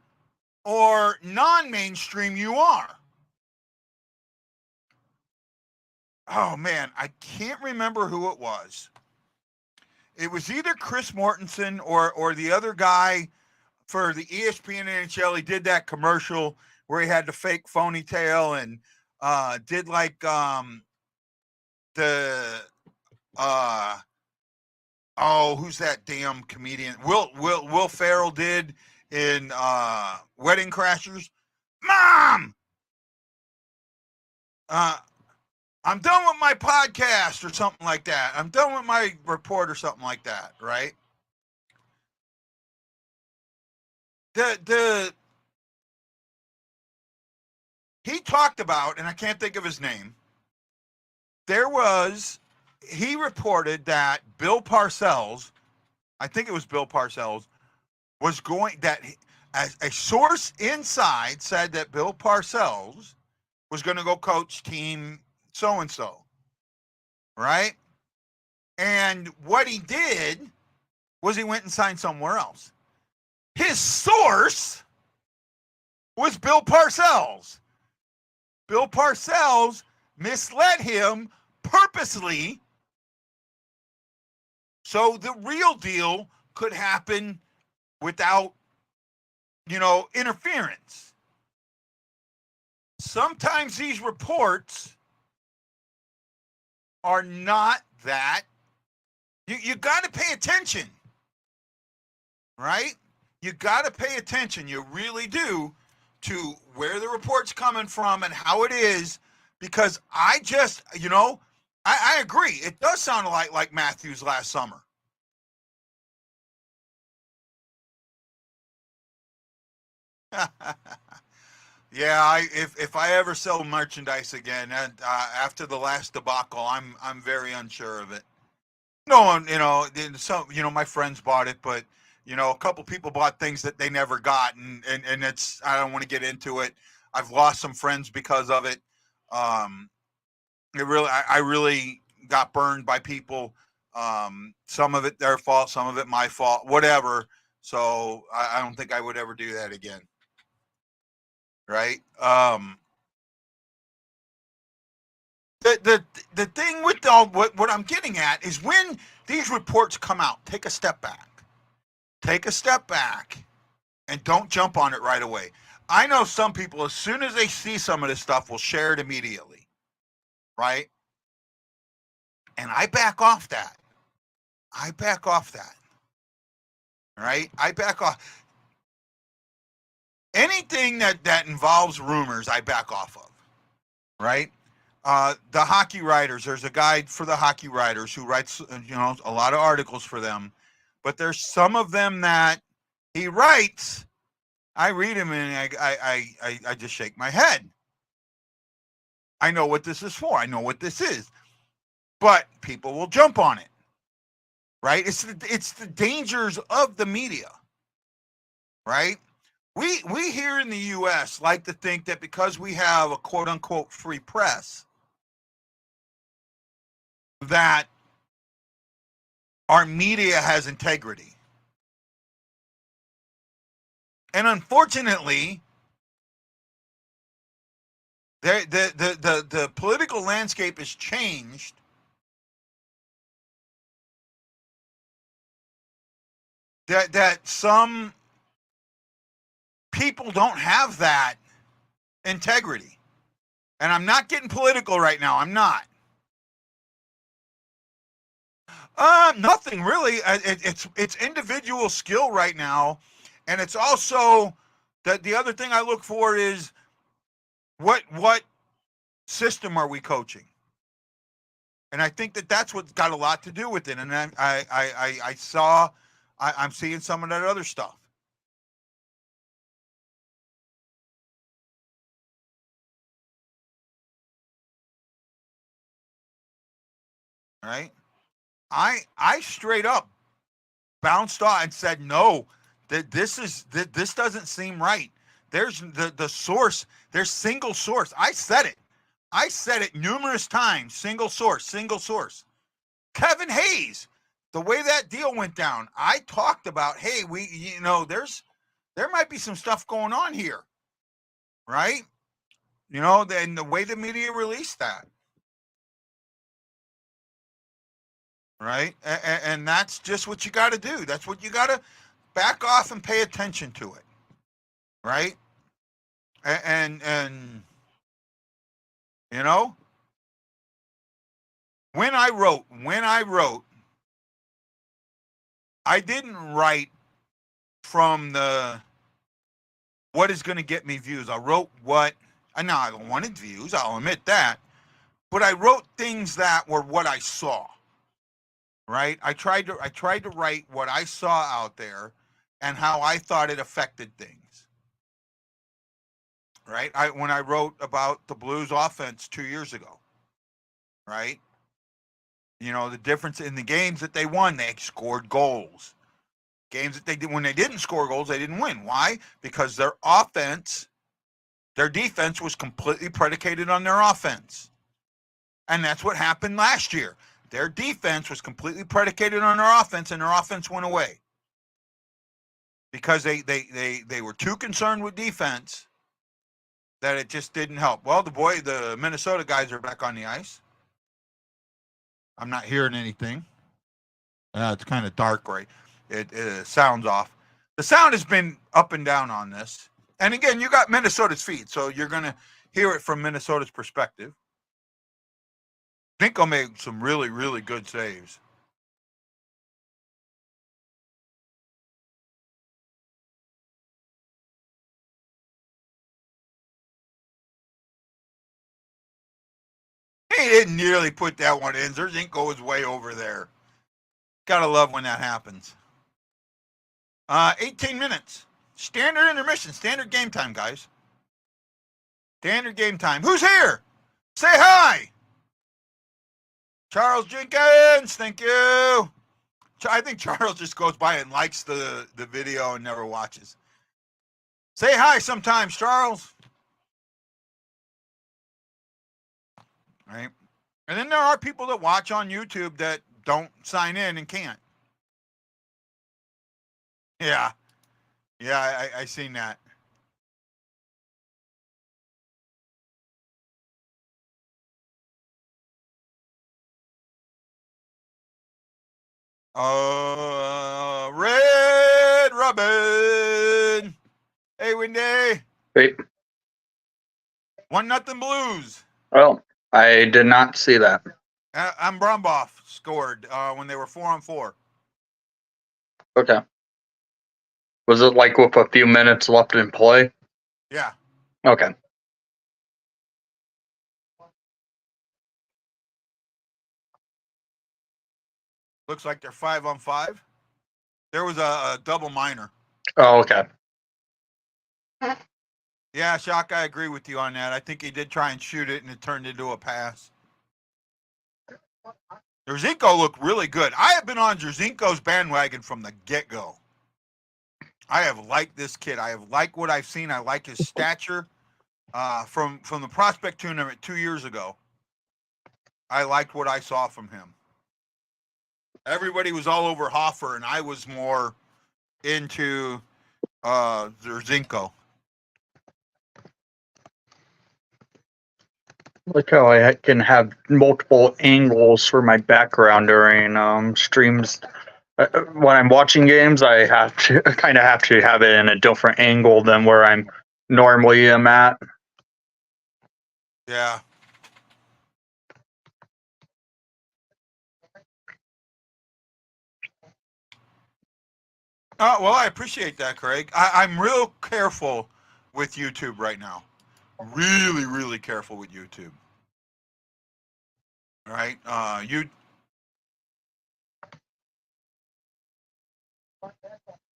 or non-mainstream you are. Oh man, I can't remember who it was. It was either Chris Mortensen or the other guy for the ESPN NHL. He did that commercial where he had the fake phony tail and did like who's that damn comedian? Will Ferrell did in Wedding Crashers. Mom! I'm done with my podcast or something like that. I'm done with my report or something like that, right? He talked about, and I can't think of his name, he reported that Bill Parcells, I think it was Bill Parcells, a source inside said that Bill Parcells was going to go coach team so-and-so, right? And what he did was he went and signed somewhere else. His source was Bill Parcells. Bill Parcells misled him purposely so the real deal could happen without, interference. Sometimes these reports are not that, You got to pay attention, right? You got to pay attention. You really do, to where the report's coming from and how it is, because I just, I agree. It does sound like Matthews last summer. Yeah, if I ever sell merchandise again, and after the last debacle, I'm very unsure of it. No one, some, my friends bought it, but a couple people bought things that they never got, and it's, I don't want to get into it. I've lost some friends because of it. I really got burned by people. Some of it their fault, some of it my fault, whatever. So I don't think I would ever do that again. Right? The thing with what I'm getting at is, when these reports come out, take a step back. Take a step back and don't jump on it right away. I know some people, as soon as they see some of this stuff, will share it immediately. Right? And I back off that. Right? I back off. Anything that involves rumors, I back off of. Right? The hockey writers, there's a guy for the hockey writers who writes, a lot of articles for them, but there's some of them that he writes, I read him and I just shake my head. I know what this is for. I know what this is, but people will jump on it, right? It's the dangers of the media, right? We here in the U.S. like to think that because we have a quote unquote free press, that our media has integrity. And unfortunately, the political landscape has changed. That some people don't have that integrity. And I'm not getting political right now. I'm not. Nothing really. It's individual skill right now, and it's also that the other thing I look for is what system are we coaching, and I think that's what's got a lot to do with it. And I'm seeing some of that other stuff. Right? I straight up bounced off and said, no, that this doesn't seem right. There's the source. There's single source. I said it numerous times. Single source. Kevin Hayes, the way that deal went down, I talked about, hey, there might be some stuff going on here, right? Then the way the media released that. Right? And that's just what you got to do. That's what you got to back off and pay attention to it. Right? And when I wrote, I didn't write from the what is going to get me views. I wrote I wanted views, I'll admit that, but I wrote things that were what I saw. Right? I tried to write what I saw out there and how I thought it affected things. Right? When I wrote about the Blues offense 2 years ago, right? The difference in the games that they won, they scored goals. Games that they did, when they didn't score goals, they didn't win. Why? Because their defense was completely predicated on their offense. And that's what happened last year. Their defense was completely predicated on their offense, and their offense went away because they were too concerned with defense that it just didn't help. Well, the Minnesota guys are back on the ice. I'm not hearing anything. It's kind of dark, right? It sounds off. The sound has been up and down on this. And again, you got Minnesota's feed, so you're going to hear it from Minnesota's perspective. Dinko made some really, really good saves. didn't nearly put that one in. Zerzhenko was way over there. Gotta love when that happens. 18 minutes. Standard intermission. Standard game time, guys. Standard game time. Who's here? Say hi. Charles Jenkins. Thank you. I think Charles just goes by and likes the video and never watches. Say hi sometimes, Charles. Right? And then there are people that watch on YouTube that don't sign in and can't. Yeah. Yeah, I seen that. Red Robin. Hey, Wendy. Hey. 1-0 Blues. Well, I did not see that. Ambromboff scored when they were 4-on-4. Okay. Was it like with a few minutes left in play? Yeah. Okay. Looks like they're 5-on-5. There was a double minor. Oh, okay. Yeah, Shock, I agree with you on that. I think he did try and shoot it, and it turned into a pass. Zerzhenko looked really good. I have been on Zerzhenko's bandwagon from the get-go. I have liked this kid. I have liked what I've seen. I like his stature. From the prospect tournament 2 years ago, I liked what I saw from him. Everybody was all over Hoffer, and I was more into Zerzhenko. Like how I can have multiple angles for my background during streams. When I'm watching games, I have to have it in a different angle than where I'm normally am at. Yeah. Well, I appreciate that, Craig. I'm real careful with YouTube right now. Really, really careful with YouTube. All right?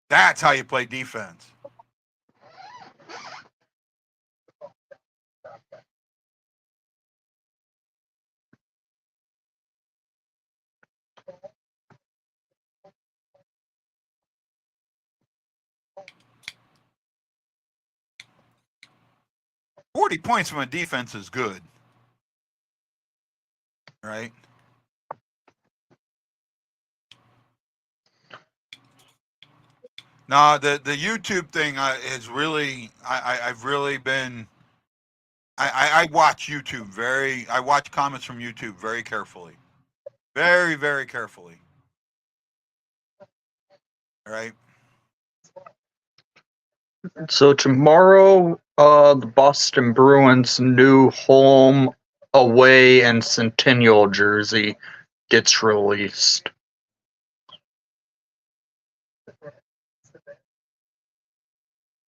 That's how you play defense. $40 points from a defense is good. Right? No, the YouTube thing is really, I've really been, I watch YouTube I watch comments from YouTube very carefully. Very, very carefully. All right? So tomorrow, the Boston Bruins' new home, away, and Centennial jersey gets released.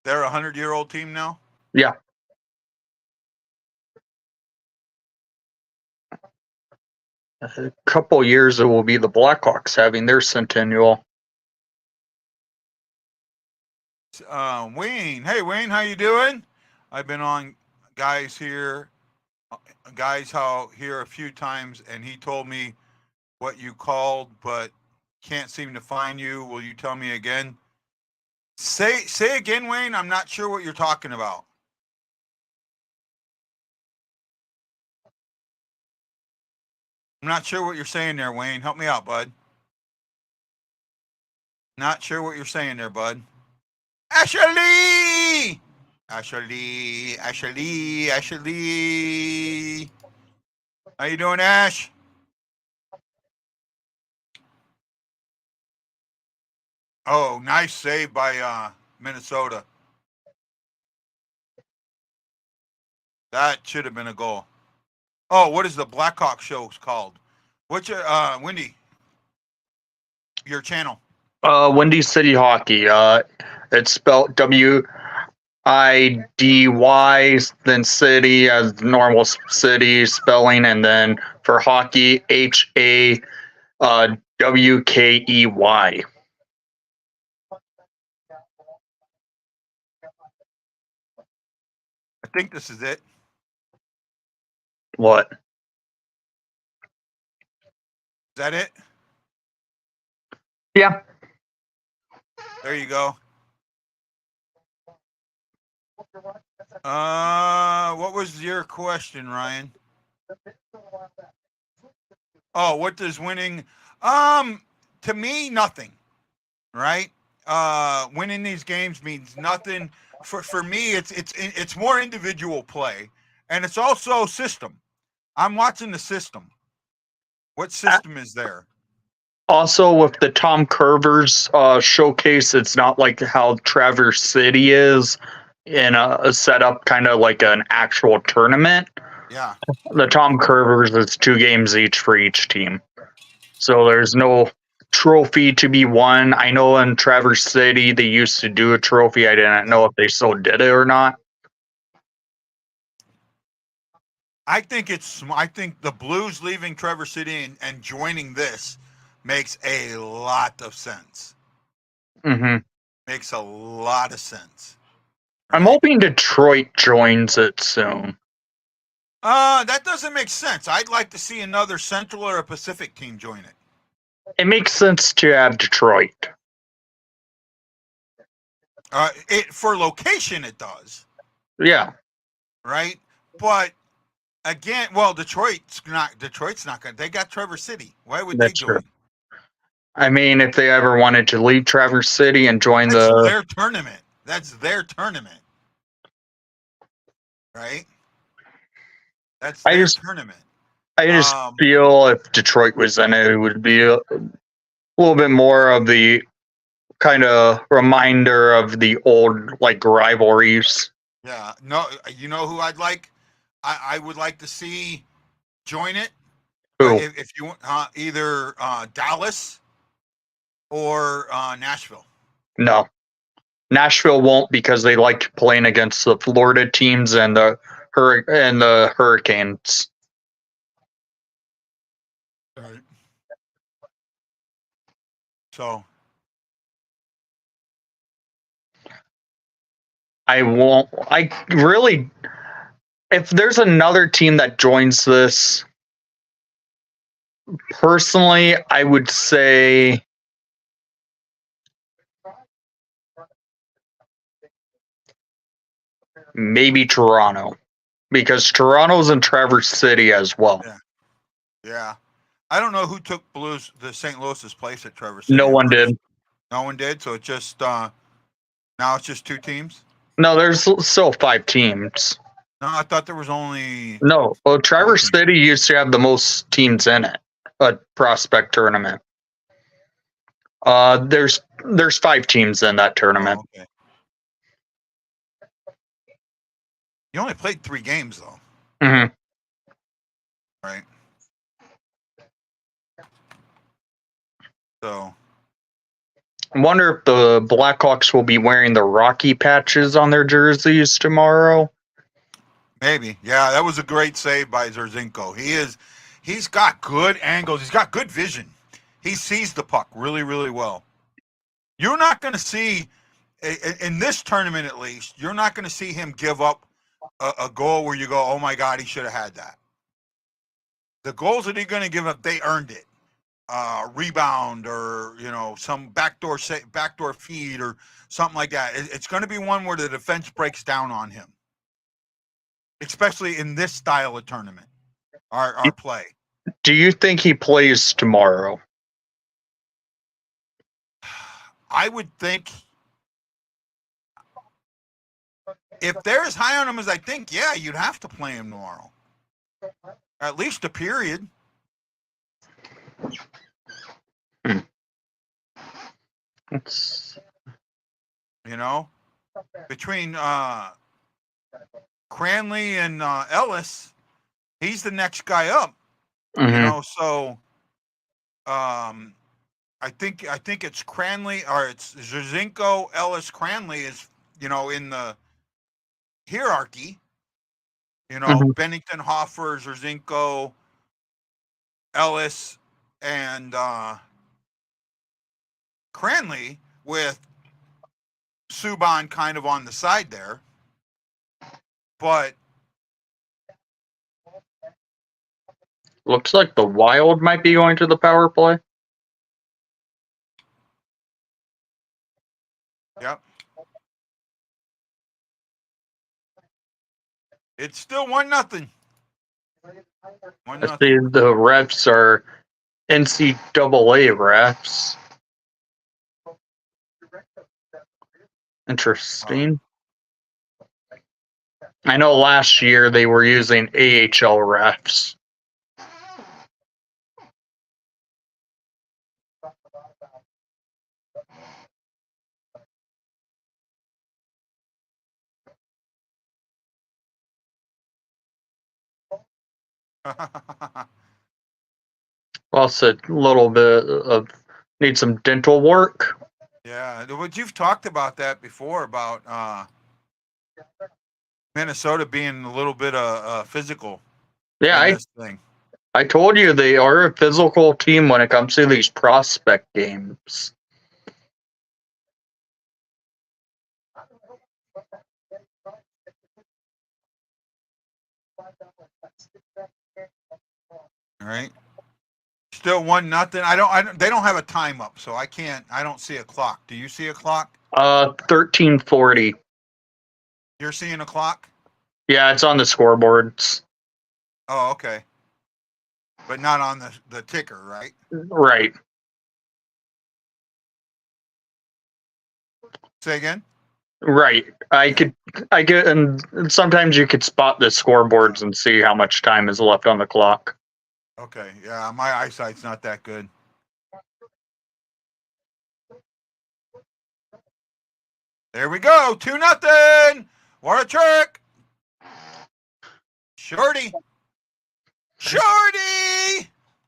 They're a 100-year-old team now? Yeah. A couple years, it will be the Blackhawks having their centennial. Wayne. Hey, Wayne, how you doing? I've been on guys here a few times, and he told me what you called, but can't seem to find you. Will you tell me again? Say again, Wayne. I'm not sure what you're talking about. I'm not sure what you're saying there, Wayne. Help me out, bud. Not sure what you're saying there, bud. Ashley! Ashley. How you doing, Ash? Oh, nice save by Minnesota. That should have been a goal. Oh, what is the Blackhawk show called? What's your Wendy? Your channel? Windy City Hockey. It's spelled WIDY, then city as normal city spelling, and then for hockey, HAWKEY. I think this is it. What? Is that it? Yeah. There you go. What was your question, Ryan? Oh, what does winning? To me, nothing. Right? Winning these games means nothing. For me, it's more individual play, and it's also system. I'm watching the system. What system is there? Also, with the Tom Curvers showcase, it's not like how Traverse City is in a setup kind of like an actual tournament. Yeah. The Tom Curvers is 2 games each for each team. So there's no trophy to be won. I know in Traverse City they used to do a trophy. I didn't know if they still did it or not. I think the Blues leaving Traverse City and joining this makes a lot of sense. Mm-hmm. Makes a lot of sense. I'm hoping Detroit joins it soon. That doesn't make sense. I'd like to see another Central or a Pacific team join it. It makes sense to have Detroit. For location, it does. Yeah. Right? But again, well, Detroit's not going to. They got Traverse City. Why would That's they join? true. I mean, if they ever wanted to leave Traverse City and join That's their tournament. That's their tournament. Right? That's their tournament. I just feel if Detroit was in it, it would be a little bit more of the kind of reminder of the old like rivalries. Yeah. No, you know who I'd like? I would like to see join it. Who? If you want, either Dallas or Nashville. No. Nashville won't because they like playing against the Florida teams and the Hurricanes. Right. So I won't. I really. If there's another team that joins this, personally, I would say maybe Toronto, because Toronto's in Traverse City as well. Yeah. I don't know who took the St. Louis's place at Traverse City. No one did. No one did. So it's just now it's just 2 teams. No, there's still 5 teams. No, I thought there was only. No, well, Traverse City used to have the most teams in it, a prospect tournament. There's 5 teams in that tournament. Oh, okay. You only played 3 games though. Mm-hmm. Right. So. I wonder if the Blackhawks will be wearing the Rocky patches on their jerseys tomorrow. Maybe. Yeah, that was a great save by Zerzinko. He's got good angles. He's got good vision. He sees the puck really, really well. You're not going to see, in this tournament at least, you're not going to see him give up a goal where you go, oh my God, he should have had that. The goals that he's going to give up, they earned it. Rebound or, some backdoor feed or something like that. It's going to be one where the defense breaks down on him. Especially in this style of tournament, our play. Do you think he plays tomorrow? I would think if they're as high on him as I think, yeah, you'd have to play him tomorrow. At least a period. Between Cranley and Ellis, he's the next guy up. Mm-hmm. So I think it's Cranley or it's Zerzinko, Ellis, Cranley is in the hierarchy. Mm-hmm. Bennington, Hoffer, Zerzinko, Ellis and Cranley with Subban kind of on the side there. But Looks like the Wild might be going to the power play. yep. It's still 1-0. I see the refs are NCAA refs. Interesting. I know last year they were using AHL refs. Also, a little bit of need some dental work. Yeah, but you've talked about that before about Minnesota being a little bit physical. Yeah, in this thing. I told you they are a physical team when it comes to these prospect games. All right. Still 1-0. I don't. They don't have a time up, so I can't. I don't see a clock. Do you see a clock? 13:40. You're seeing a clock? Yeah, it's on the scoreboards. Oh, okay. But not on the ticker, right? Right. Say again? Right. I get, and sometimes you could spot the scoreboards and see how much time is left on the clock. Okay. Yeah, my eyesight's not that good. There we go. 2-0. What a trick. Shorty.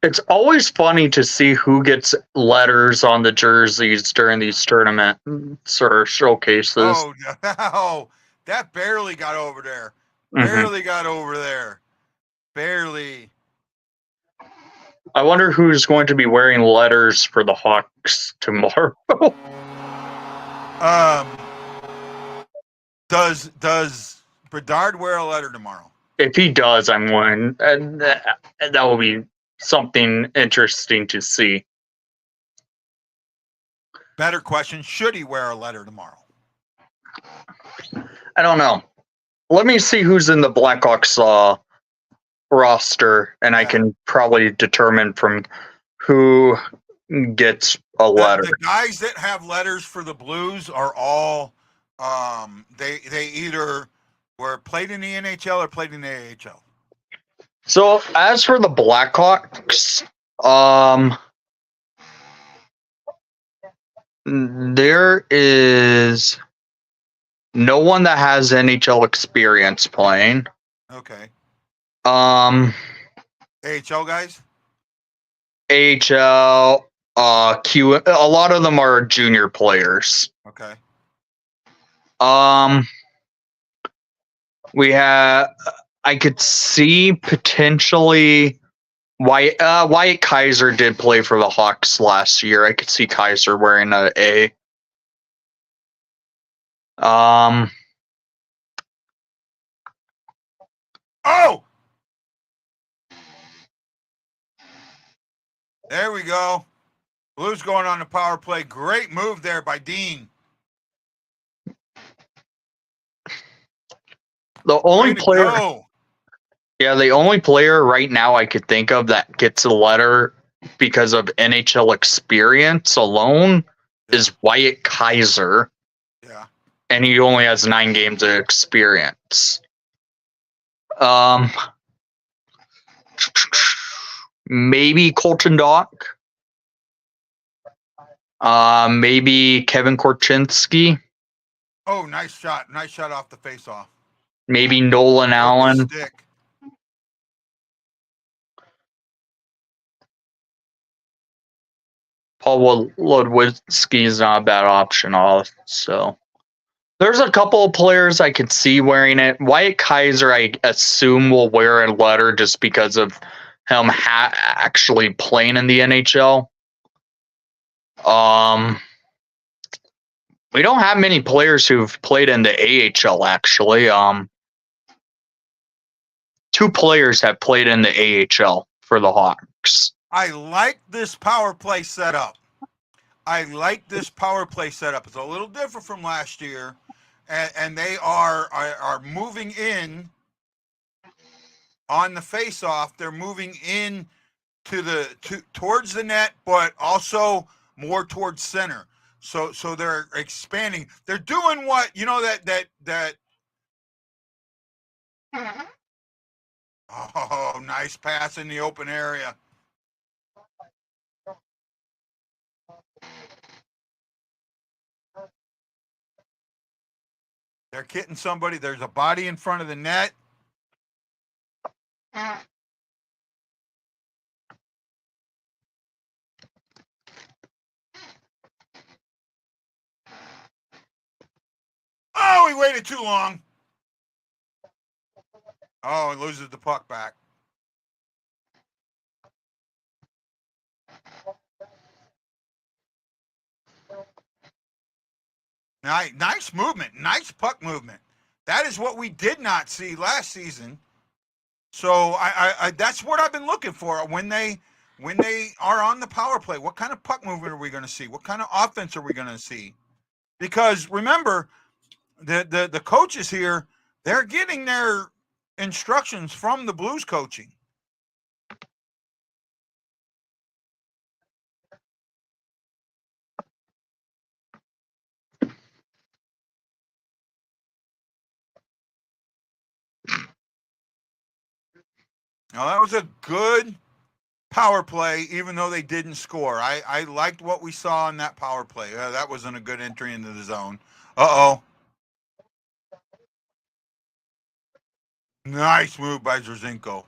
It's always funny to see who gets letters on the jerseys during these tournaments or showcases. Oh, no. That barely got over there. Barely got over there. Barely. I wonder who's going to be wearing letters for the Hawks tomorrow. Does Bedard wear a letter tomorrow? If he does, I'm going. And that will be something interesting to see. Better question: should he wear a letter tomorrow? I don't know. Let me see who's in the Blackhawks roster, and I can probably determine from who gets a letter. The guys that have letters for the Blues are all they either were played in the NHL or played in the AHL. So as for the Blackhawks, there is no one that has NHL experience playing. Okay. AHL guys? AHL, Q. A lot of them are junior players. Okay. We have. I could see potentially Wyatt Kaiser did play for the Hawks last year. I could see Kaiser wearing an A. Oh! There we go. Blues going on the power play. Great move there by Dean. The only player. Yeah, the only player right now I could think of that gets a letter because of NHL experience alone is Wyatt Kaiser. Yeah. And he only has 9 games of experience. Maybe Colton Dock. Maybe Kevin Korchinski. Oh, nice shot. Nice shot off the face-off. Maybe Nolan Allen. Stick. Paul Ludwitsky is not a bad option also. There's a couple of players I could see wearing it. Wyatt Kaiser, I assume, will wear a letter just because of him actually playing in the NHL. We don't have many players who've played in the AHL, actually. 2 players have played in the AHL for the Hawks. I like this power play setup. It's a little different from last year, and they are moving in on the face-off. They're moving in towards the net, but also more towards center. So they're expanding. They're doing what that. Oh, nice pass in the open area. They're hitting somebody. There's a body in front of the net. Oh, he waited too long. Oh, he loses the puck back. Nice movement. Nice puck movement. That is what we did not see last season. So I that's what I've been looking for when they are on the power play. What kind of puck movement are we going to see? What kind of offense are we going to see? Because remember, the coaches here, they're getting their instructions from the Blues coaching. Now, that was a good power play, even though they didn't score. I liked what we saw in that power play. That wasn't a good entry into the zone. Uh-oh. Nice move by Zerzinko.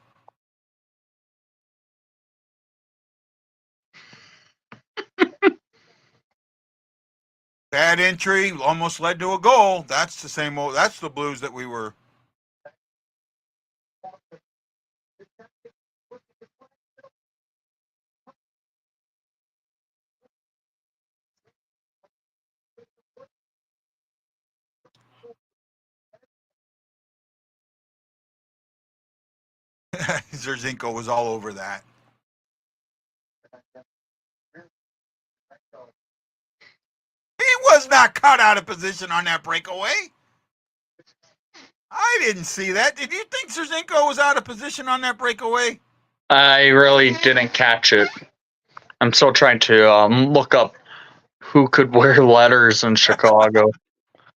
Bad entry, almost led to a goal. That's the same old, that's the Blues that we were. Zerzinko was all over that. He was not cut out of position on that breakaway. I didn't see that. Did you think Zerzinko was out of position on that breakaway? I really didn't catch it. I'm still trying to look up who could wear letters in Chicago.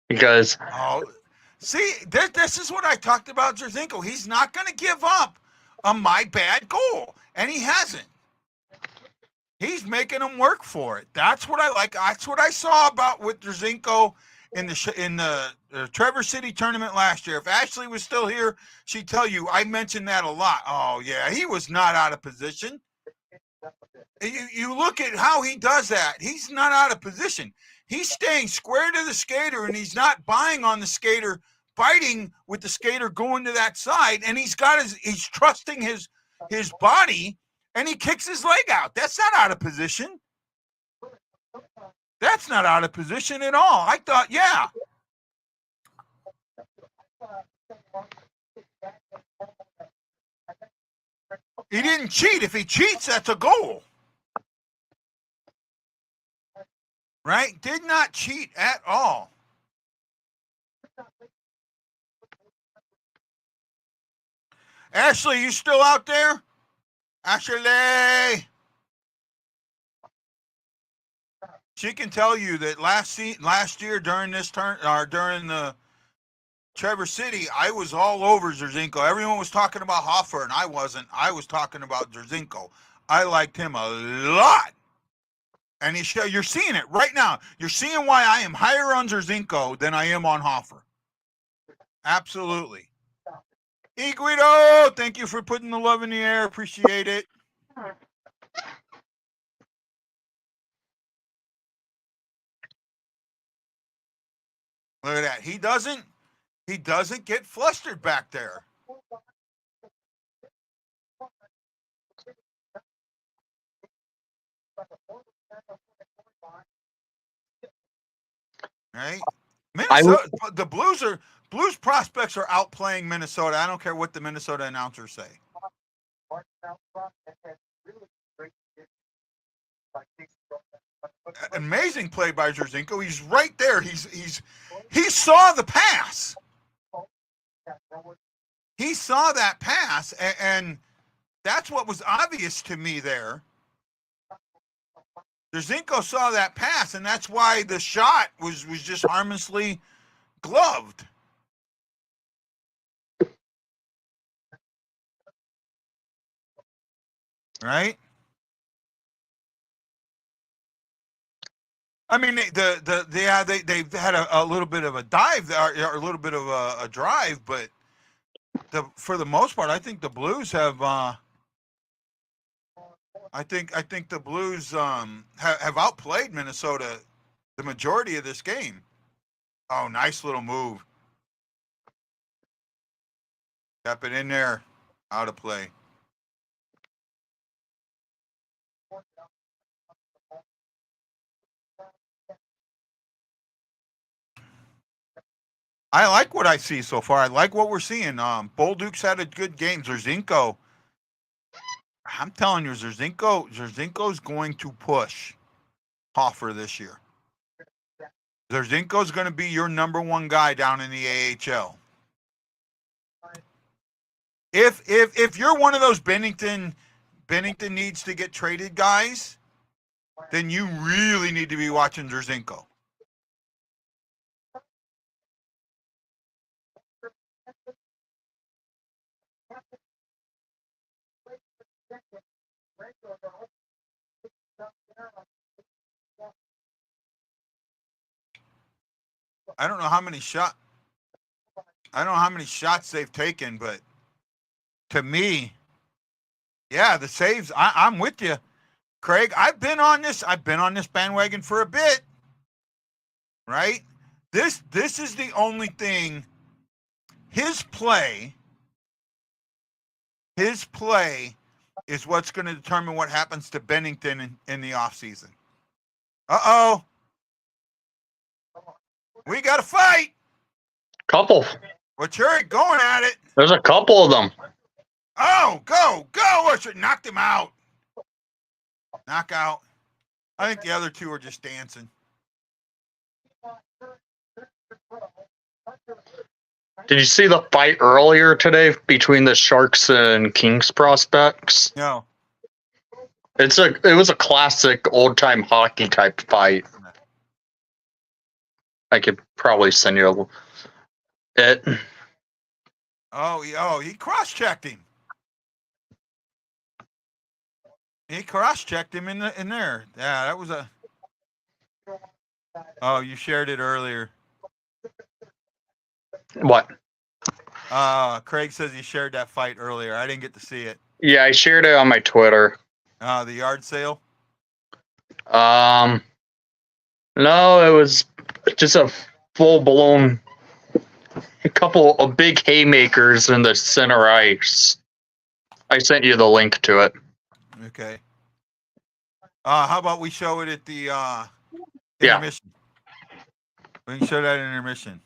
Because see, this is what I talked about Zerzinko. He's not going to give up a my bad goal, and he hasn't. He's making them work for it. That's what I like. That's what I saw about with Zerzinko in the Traverse City tournament last year. If Ashley was still here, she'd tell you I mentioned that a lot. Oh yeah, he was not out of position. You look at how he does that. He's not out of position. He's staying square to the skater, and he's not buying on the skater, biting with the skater going to that side, and he's trusting his body, and he kicks his leg out. That's not out of position. That's not out of position at all. I thought, yeah. He didn't cheat. If he cheats, that's a goal. Right? Did not cheat at all. Ashley, you still out there? Ashley! She can tell you that last year during this turn, or during the Traverse City, I was all over Zerzinko. Everyone was talking about Hoffer, and I wasn't. I was talking about Zerzinko. I liked him a lot. And you're seeing it right now. You're seeing why I am higher on Zerzinko than I am on Hoffer. Absolutely. E. Guido, thank you for putting the love in the air. Appreciate it. Look at that. He doesn't get flustered back there. Right? Minnesota, the Blues prospects are outplaying Minnesota. I don't care what the Minnesota announcers say. Amazing play by Jerzinko. He's right there. He saw the pass. He saw that pass, and that's what was obvious to me there. Jerzinko saw that pass, and that's why the shot was just harmlessly gloved. Right? I mean, they've had a little bit of a dive, or a little bit of a drive, but for the most part, I think the Blues have. I think the Blues have outplayed Minnesota the majority of this game. Oh, nice little move. Kept it in there, out of play. I like what I see so far. I like what we're seeing. Bolduc's had a good game. Jerzinko, I'm telling you, Jerzinko's going to push Hoffer this year. Jerzinko's going to be your number one guy down in the AHL. If you're one of those Bennington needs to get traded guys, then you really need to be watching Jerzinko. I don't know how many shots they've taken, but to me, yeah, the saves. I'm with you, Craig. I've been on this bandwagon for a bit. Right? This is the only thing. His play is what's going to determine what happens to Bennington in the offseason. Uh-oh. We got to fight. Couple. Well, Cherry going at it. There's a couple of them. Oh, go, Usher. Knocked him out. Knockout. I think the other two are just dancing. Did you see the fight earlier today between the Sharks and Kings prospects? No. It was a classic old time hockey type fight. I could probably send you it. Oh, he cross-checked him. He cross-checked him in there. Yeah, that was a. Oh, you shared it earlier. What? Craig says he shared that fight earlier. I didn't get to see it. Yeah, I shared it on my Twitter. The yard sale? No, it was just a full-blown couple of big haymakers in the center ice. I sent you the link to it. Okay. How about we show it at the intermission? We can show that intermission.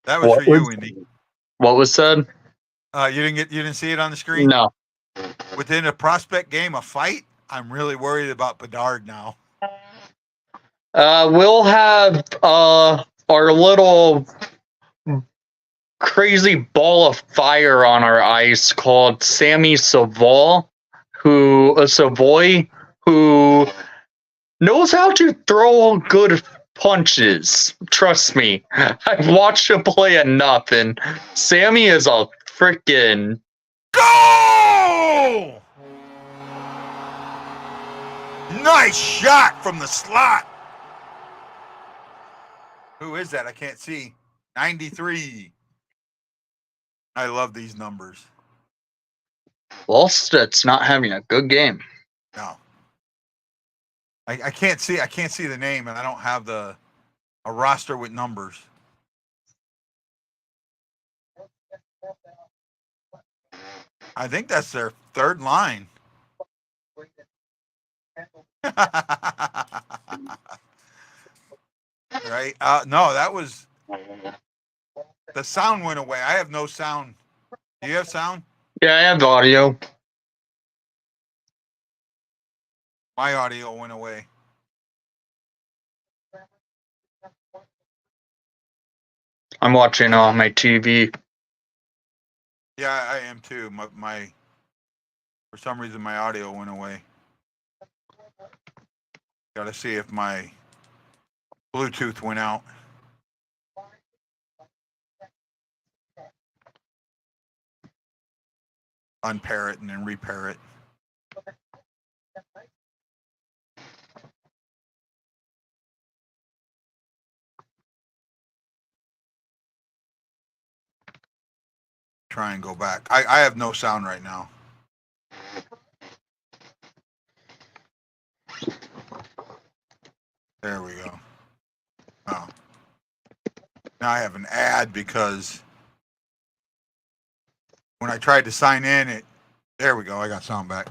That was for you, Indy. What was said? You didn't see it on the screen? No. Within a prospect game, a fight? I'm really worried about Bedard now. We'll have our little crazy ball of fire on our ice called Sammy Savoy, who knows how to throw good punches. Trust me, I've watched him play enough, and Sammy is a freaking goal! Nice shot from the slot. Who is that? I can't see. 93. I love these numbers. Wallstedt's not having a good game. No. I can't see the name, and I don't have a roster with numbers. I think that's their third line. Right? No, that was the sound went away. I have no sound. Do you have sound? Yeah, I have audio. My audio went away. I'm watching on my TV. Yeah, I am too. My for some reason my audio went away. Got to see if my Bluetooth went out. Unpair it and then repair it. Try and go back. I have no sound right now. There we go. Oh. Now I have an ad because when I tried to sign in, there we go. I got sound back.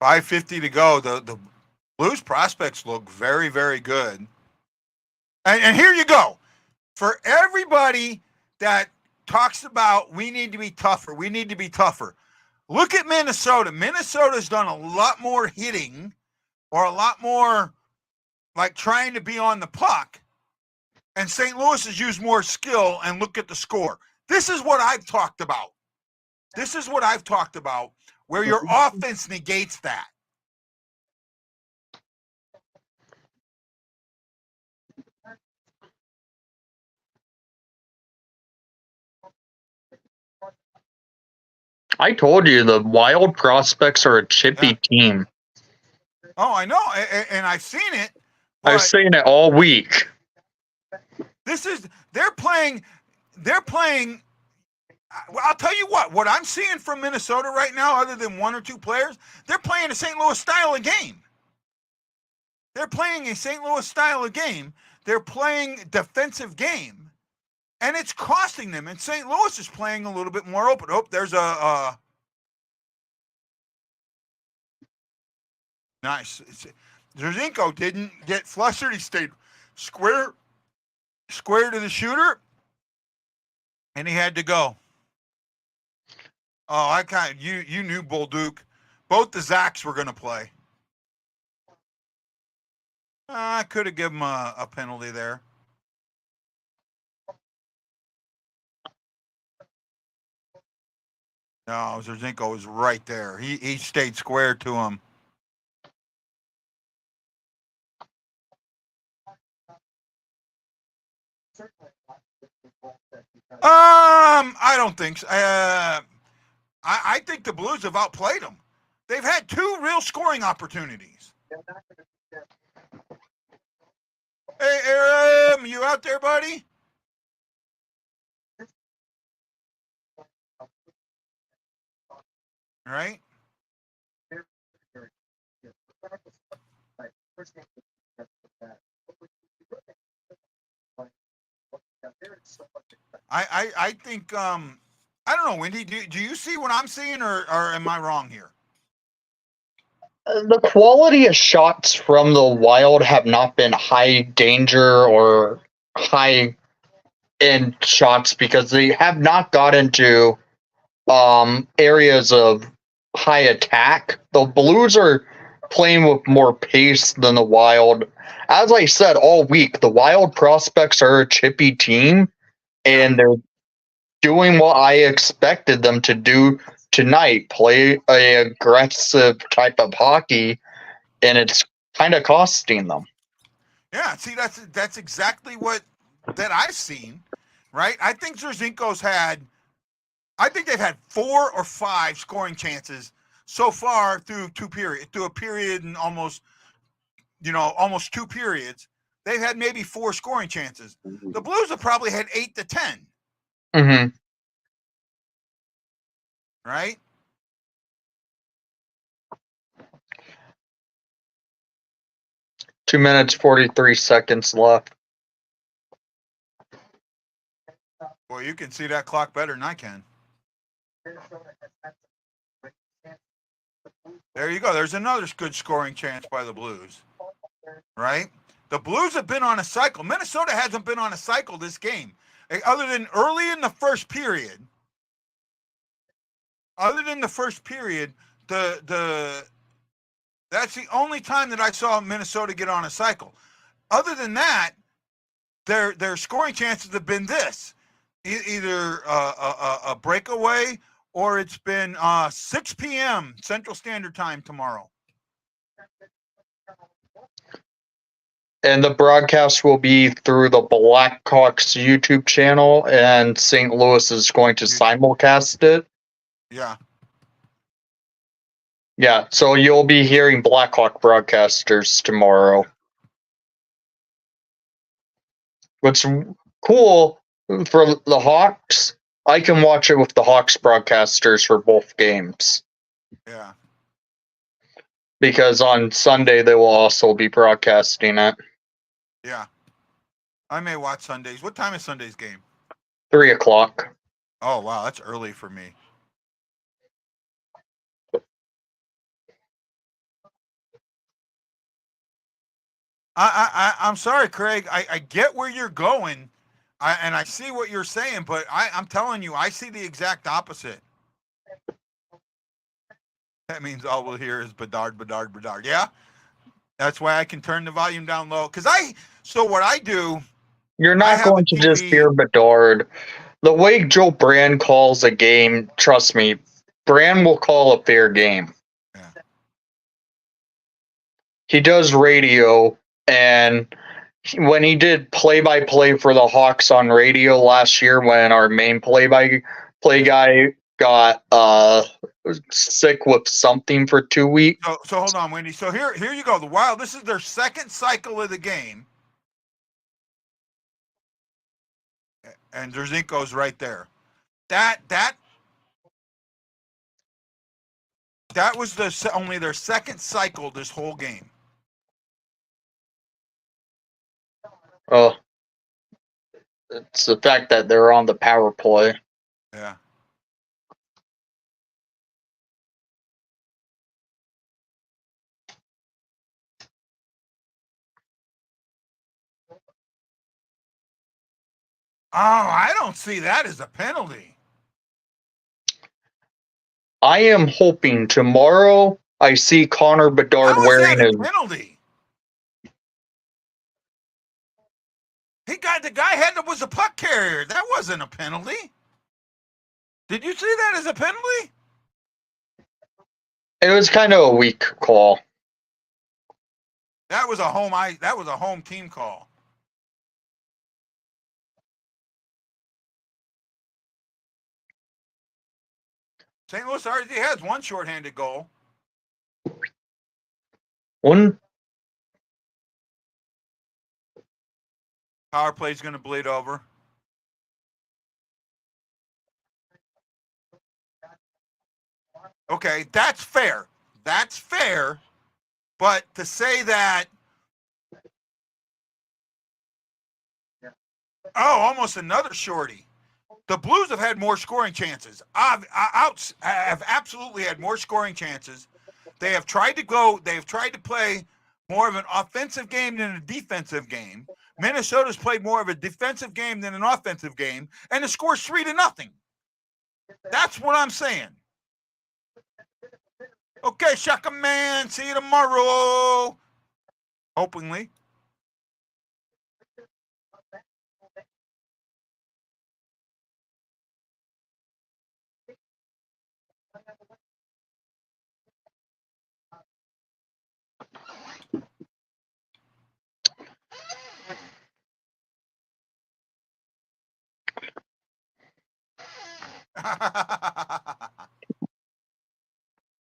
$5:50 to go. The Blues prospects look very, very good. And here you go. For everybody that talks about we need to be tougher, we need to be tougher. Look at Minnesota. Minnesota's done a lot more hitting or a lot more like trying to be on the puck. And St. Louis has used more skill, and look at the score. This is what I've talked about. This is what I've talked about, where your offense negates that. I told you the Wild prospects are a chippy team. Oh, I know, and I've seen it. I was saying it all week. They're playing. Well, I'll tell you what I'm seeing from Minnesota right now, other than one or two players, they're playing a St. Louis style of game. They're playing a St. Louis style of game. They're playing defensive game, and it's costing them. And St. Louis is playing a little bit more open. Oh, there's a nice. Zerzinko didn't get flustered. He stayed square to the shooter, and he had to go. Oh, you knew Bolduc. Both the Zacks were going to play. I could have given him a penalty there. No, Zerzinko was right there. He stayed square to him. I don't think so. I think the Blues have outplayed them. They've had two real scoring opportunities. Hey, Aram, you out there, buddy? All right. I think I don't know, Wendy. Do you see what I'm seeing, or am I wrong here? The quality of shots from the Wild have not been high danger or high end shots because they have not got into areas of high attack. The Blues are playing with more pace than the Wild. As I said all week, the Wild prospects are a chippy team, and they're doing what I expected them to do tonight, play a aggressive type of hockey, and it's kind of costing them. Yeah, see, that's exactly what that I've seen, right? I think Zerzinko's I think they've had 4 or 5 scoring chances so far through a period and almost 2 periods. They've had maybe 4 scoring chances. The Blues have probably had 8 to 10. Mm-hmm. Right? 2 minutes 43 seconds left. Well, you can see that clock better than I can. There you go. There's another good scoring chance by the Blues. Right? The Blues have been on a cycle. Minnesota hasn't been on a cycle this game. Other than early in the first period. Other than the first period, that's the only time that I saw Minnesota get on a cycle. Other than that, their scoring chances have been this. Either a breakaway or it's been 6 p.m. Central Standard Time tomorrow. And the broadcast will be through the Blackhawks YouTube channel, and St. Louis is going to simulcast it. Yeah. Yeah, so you'll be hearing Blackhawk broadcasters tomorrow. What's cool for the Hawks, I can watch it with the Hawks broadcasters for both games. Yeah. Because on Sunday they will also be broadcasting it. Yeah. I may watch Sundays. What time is Sunday's game? 3 o'clock. Oh, wow. That's early for me. I'm sorry, Craig. I get where you're going, and I see what you're saying, but I'm telling you, I see the exact opposite. That means all we'll hear is Bedard, Bedard, Bedard. Yeah? That's why I can turn the volume down low. So what I do... You're not going to just hear Bedard. The way Joe Brand calls a game, trust me, Brand will call a fair game. Yeah. He does radio, and when he did play-by-play for the Hawks on radio last year, when our main play-by-play guy got sick with something for 2 weeks. So hold on, Wendy. So here you go. The Wild, this is their second cycle of the game. And Dzirzinko's right there. That was only their second cycle this whole game. Oh, it's the fact that they're on the power play. Yeah. Oh, I don't see that as a penalty. I am hoping tomorrow I see Connor Bedard wearing his penalty. The guy was a puck carrier. That wasn't a penalty. Did you see that as a penalty? It was kind of a weak call. That was a home team call. St. Louis already has one shorthanded goal. One power play's going to bleed over. Okay, that's fair. That's fair. But to say that, almost another shorty. The Blues have had more scoring chances. Have absolutely had more scoring chances. They have tried to play more of an offensive game than a defensive game. Minnesota's played more of a defensive game than an offensive game, and the score's 3-0. That's what I'm saying. Okay, Shaka Man, see you tomorrow. Hopefully.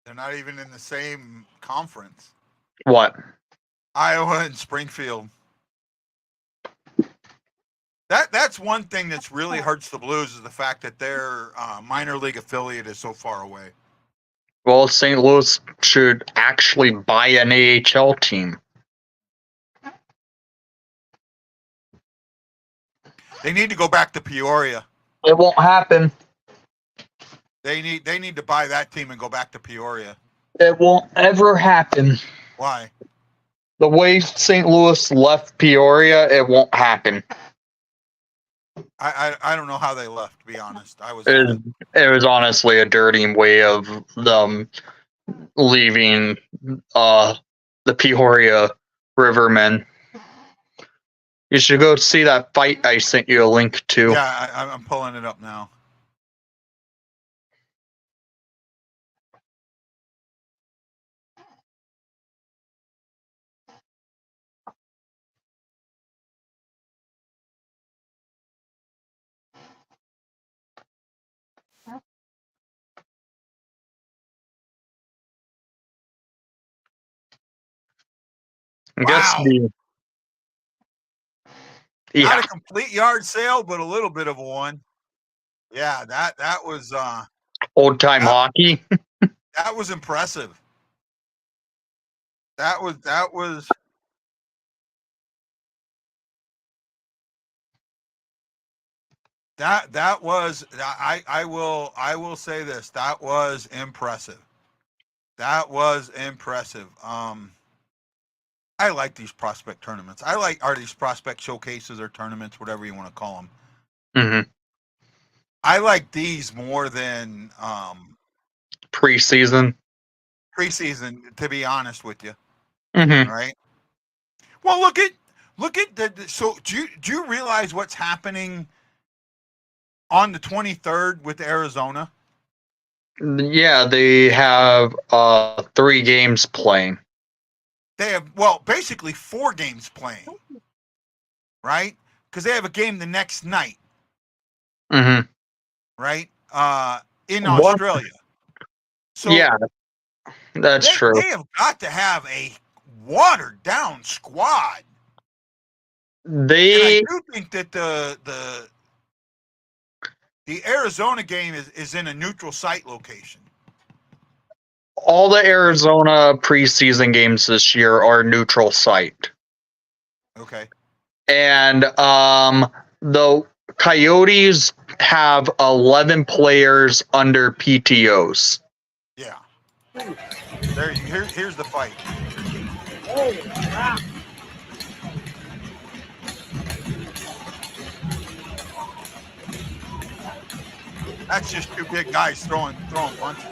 They're not even in the same conference. What? Iowa and Springfield. That's one thing that's really hurts the Blues is the fact that their minor league affiliate is so far away. Well, St. Louis should actually buy an AHL team. They need to go back to Peoria. It won't happen. They need to buy that team and go back to Peoria. It won't ever happen. Why? The way St. Louis left Peoria, it won't happen. I don't know how they left, to be honest. It was honestly a dirty way of them leaving the Peoria Rivermen. You should go see that fight I sent you a link to. Yeah, I'm pulling it up now. I guess Wow. Not a complete yard sale, but a little bit of one. Yeah, that was old time hockey. that was impressive. That was I will say this. That was impressive. That was impressive. I like these prospect tournaments. Are these prospect showcases or tournaments, whatever you want to call them. Mm-hmm. I like these more than Preseason, to be honest with you. Mm-hmm. Right. Well, look at so do you realize what's happening on the 23rd with Arizona? Yeah, they have 3 games playing. They have basically 4 games playing, right? Because they have a game the next night, Mm-hmm. right? In Australia. So yeah, that's true. They have got to have a watered down squad. And I do think that the Arizona game is in a neutral site location. All the Arizona preseason games this year are neutral site. Okay. And the Coyotes have 11 players under PTOs. Yeah. Here's the fight. That's just 2 big guys throwing punches.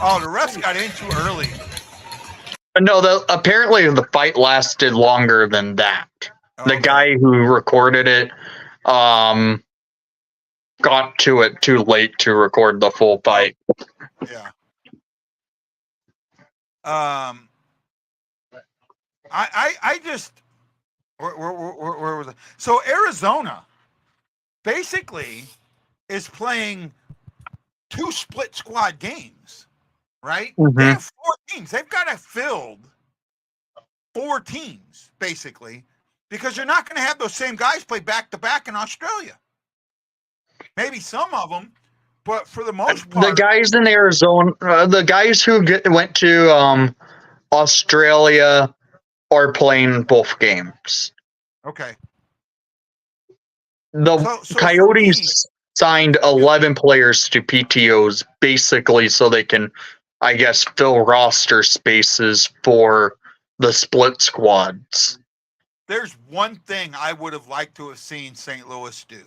Oh, the refs got in too early. No, apparently the fight lasted longer than that. Okay. The guy who recorded it got to it too late to record the full fight. Yeah. I just where was it? So Arizona basically is playing 2 split squad games, right? Mm-hmm. They have 4 teams. They've got to field 4 teams basically, because you're not going to have those same guys play back to back in Australia. Maybe some of them, but for the most part, the guys in Arizona, the guys who went to Australia are playing both games. Okay. The Coyotes signed 11 players to PTOs basically so they can, I guess, fill roster spaces for the split squads. There's one thing I would have liked to have seen St. Louis do.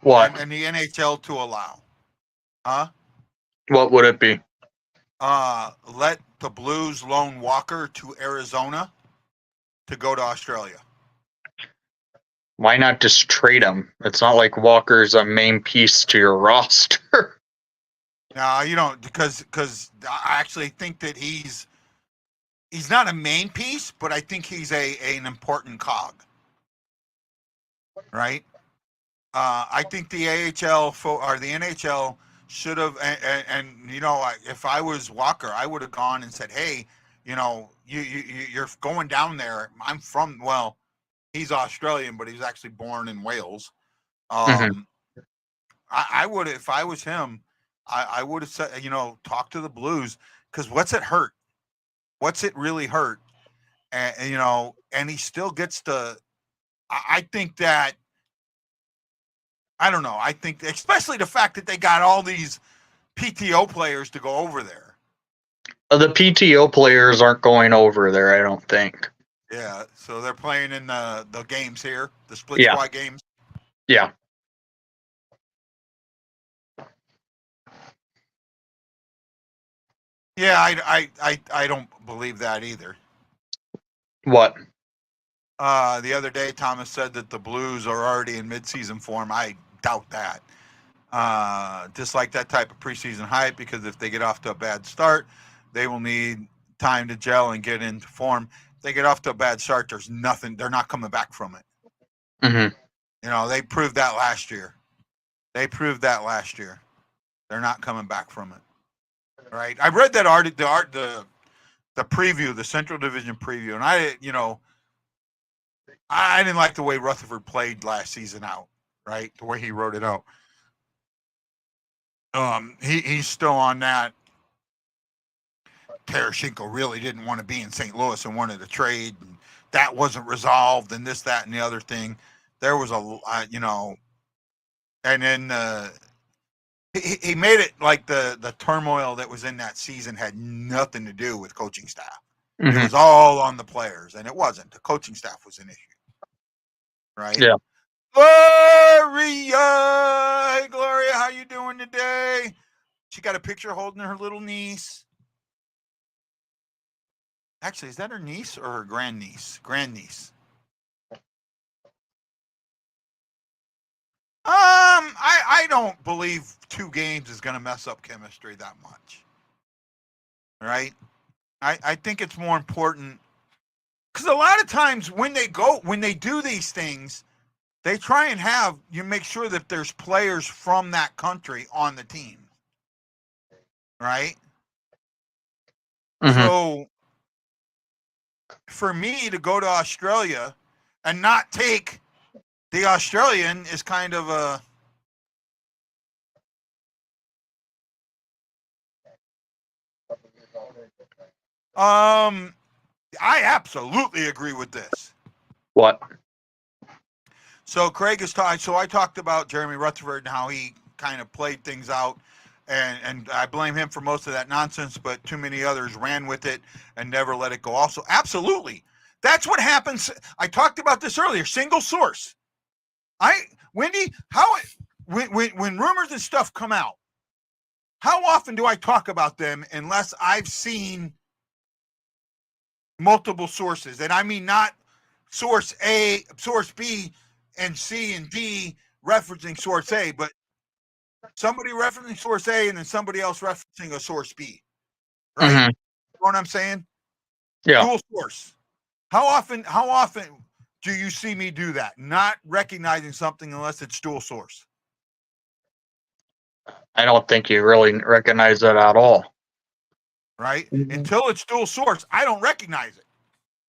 What? And the NHL to allow. Huh? What would it be? Let the Blues loan Walker to Arizona to go to Australia. Why not just trade him? It's not like Walker's a main piece to your roster. No, you don't, because I actually think that he's not a main piece, but I think he's an important cog. Right? I think the AHL or the NHL should have, and you know, if I was Walker, I would have gone and said, hey, you know, you're going down there. I'm from, well, he's Australian, but he's actually born in Wales. I would, if I was him, I would have said, you know, talk to the Blues, because what's it hurt? What's it really hurt? And you know, and he still gets to. I think that I don't know. I think, especially the fact that they got all these PTO players to go over there. The PTO players aren't going over there, I don't think. Yeah, so they're playing in the games here, the split Yeah. squad games. Yeah. Yeah, I don't believe that either. What? The other day, Thomas said that the Blues are already in midseason form. I doubt that. Just like that type of preseason hype, because if they get off to a bad start, they will need time to gel and get into form. If they get off to a bad start, there's nothing. They're not coming back from it. Mm-hmm. You know, they proved that last year. They're not coming back from it. Right? I read that the preview, the Central Division preview, and I didn't like the way Rutherford played last season out. Right? The way he wrote it out. He's still on that. Tarasenko really didn't want to be in St. Louis and wanted to trade, and that wasn't resolved, and this, that, and the other thing. There was and then he made it like the turmoil that was in that season had nothing to do with coaching staff. Mm-hmm. It was all on the players, and it wasn't. The coaching staff was an issue, right? Yeah. Gloria, hey Gloria, how you doing today? She got a picture holding her little niece. Actually, is that her niece or her grandniece? Grandniece. I don't believe 2 games is going to mess up chemistry that much. Right? I think it's more important because a lot of times when they do these things, they try and make sure that there's players from that country on the team. Right? Mm-hmm. So for me to go to Australia and not take the Australian is kind of a I absolutely agree with this. What? So Craig is talking. So I talked about Jeremy Rutherford and how he kind of played things out, and I blame him for most of that nonsense. But too many others ran with it and never let it go. Also, absolutely, that's what happens. I talked about this earlier. Single source. Wendy, when rumors and stuff come out, how often do I talk about them unless I've seen multiple sources? And I mean not source A, source B, and C and D referencing source A, but somebody referencing source A and then somebody else referencing a source B. Right? Mm-hmm. You know what I'm saying? Yeah. Dual source. How often do you see me do that? Not recognizing something unless it's dual source. I don't think you really recognize that at all. Right? Mm-hmm. Until it's dual source, I don't recognize it.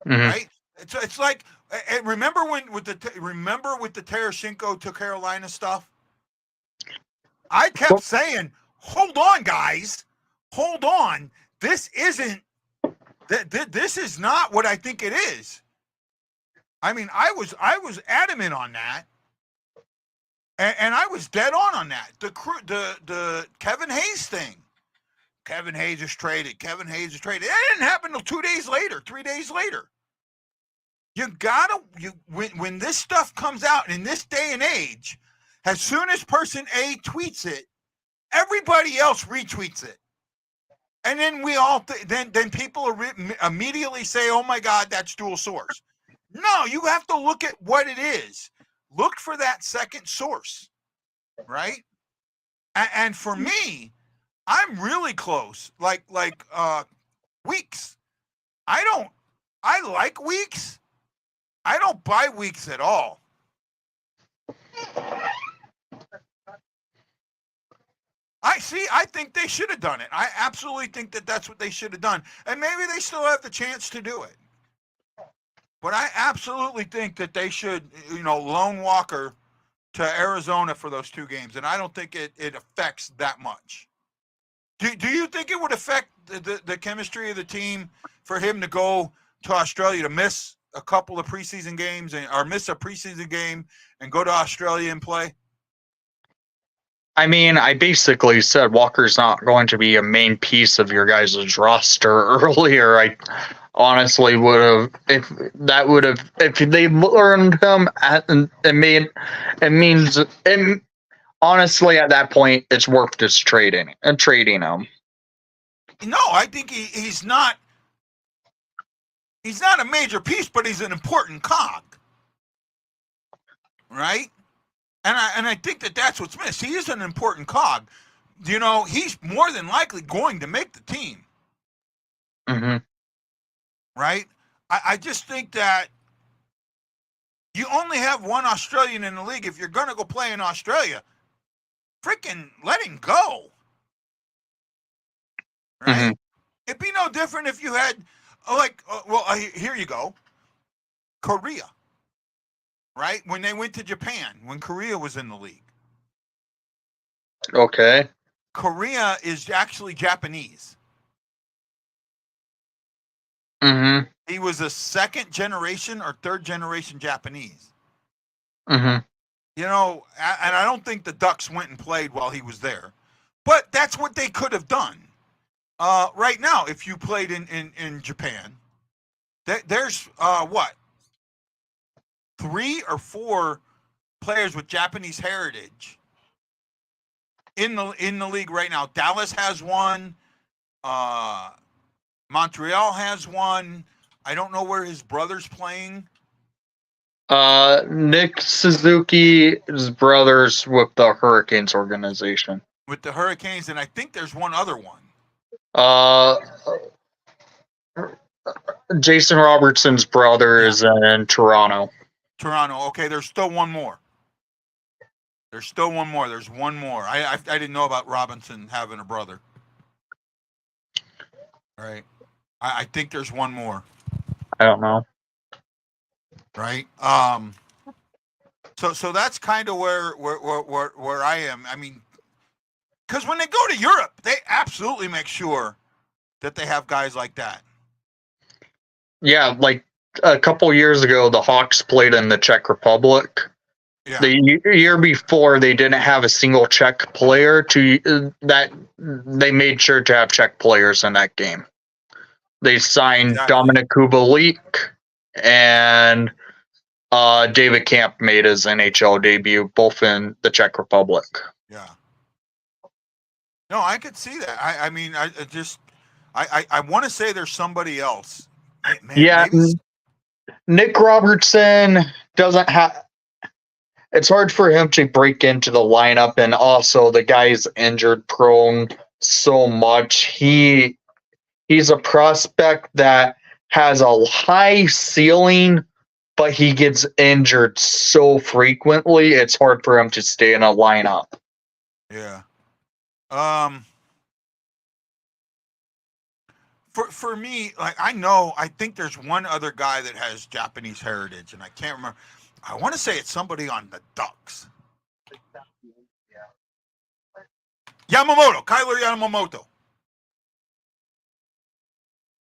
Mm-hmm. Right? It's like remember with the Tarasenko to Carolina stuff? I kept saying, "Hold on, guys, hold on. This isn't this is not what I think it is." I mean, I was adamant on that, and I was dead on that. The Kevin Hayes thing. Kevin Hayes is traded. Kevin Hayes is traded. It didn't happen until 2 days later, 3 days later. When this stuff comes out in this day and age, as soon as person A tweets it, everybody else retweets it, and then then people immediately say, "Oh my God, that's dual source." No, you have to look at what it is. Look for that second source, right? And for me, I'm really close. Like Weeks. I like Weeks. I don't buy Weeks at all. I think they should have done it. I absolutely think that that's what they should have done. And maybe they still have the chance to do it. But I absolutely think that they should, loan Walker to Arizona for those 2 games. And I don't think it affects that much. Do you think it would affect the chemistry of the team for him to go to Australia to miss a couple of preseason games or miss a preseason game and go to Australia and play? I mean, I basically said Walker's not going to be a main piece of your guys' roster earlier. I honestly would have, if they learned him, honestly, at that point, it's worth just trading him. No, I think he's not. He's not a major piece, but he's an important cog, right? And I think that's what's missed. He is an important cog. You know, he's more than likely going to make the team, Mm-hmm. right? I just think that you only have one Australian in the league. If you're going to go play in Australia, freaking let him go, right? Mm-hmm. It'd be no different if you had, here you go, Korea, right? When they went to Japan, when Korea was in the league. Okay. Korea is actually Japanese. Mm-hmm. He was a second generation or third generation Japanese. Mm-hmm. You know, and I don't think the Ducks went and played while he was there. But that's what they could have done. Right now, if you played in Japan, there's 3 or 4 players with Japanese heritage in the league right now. Dallas has one. Montreal has one. I don't know where his brother's playing. Nick Suzuki's brothers with the Hurricanes organization. With the Hurricanes, and I think there's one other one. Jason Robertson's brother is in Toronto. Toronto. Okay, there's still one more. There's one more. I didn't know about Robinson having a brother. All right. I think there's one more. I don't know. Right. So that's kind of where I am. I mean, because when they go to Europe, they absolutely make sure that they have guys like that. Yeah, like a couple years ago, the Hawks played in the Czech Republic. Yeah. The year before, they didn't have a single Czech player. They made sure to have Czech players in that game. They signed Dominik Kubalik, and David Camp made his NHL debut, both in the Czech Republic. Yeah. No, I could see that. I mean, I want to say there's somebody else. Maybe. Nick Robertson doesn't have. It's hard for him to break into the lineup, and also the guy's injured prone so much. He's a prospect that has a high ceiling, but he gets injured so frequently, it's hard for him to stay in a lineup. Yeah. For me, like I think there's one other guy that has Japanese heritage, and I can't remember. I want to say it's somebody on the Ducks. Kyler Yamamoto.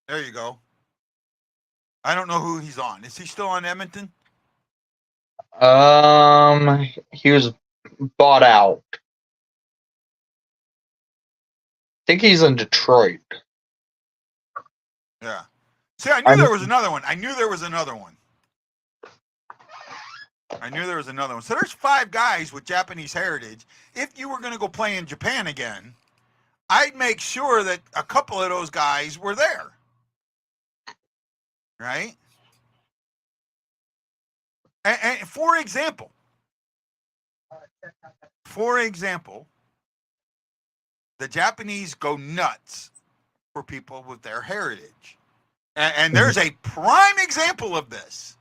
There you go. I don't know who he's on. Is he still on Edmonton? He was bought out. I think he's in Detroit. Yeah. See, I knew there was another one. So there's 5 guys with Japanese heritage. If you were going to go play in Japan again, I'd make sure that a couple of those guys were there. Right? And for example, the Japanese go nuts for people with their heritage. And there's a prime example of this.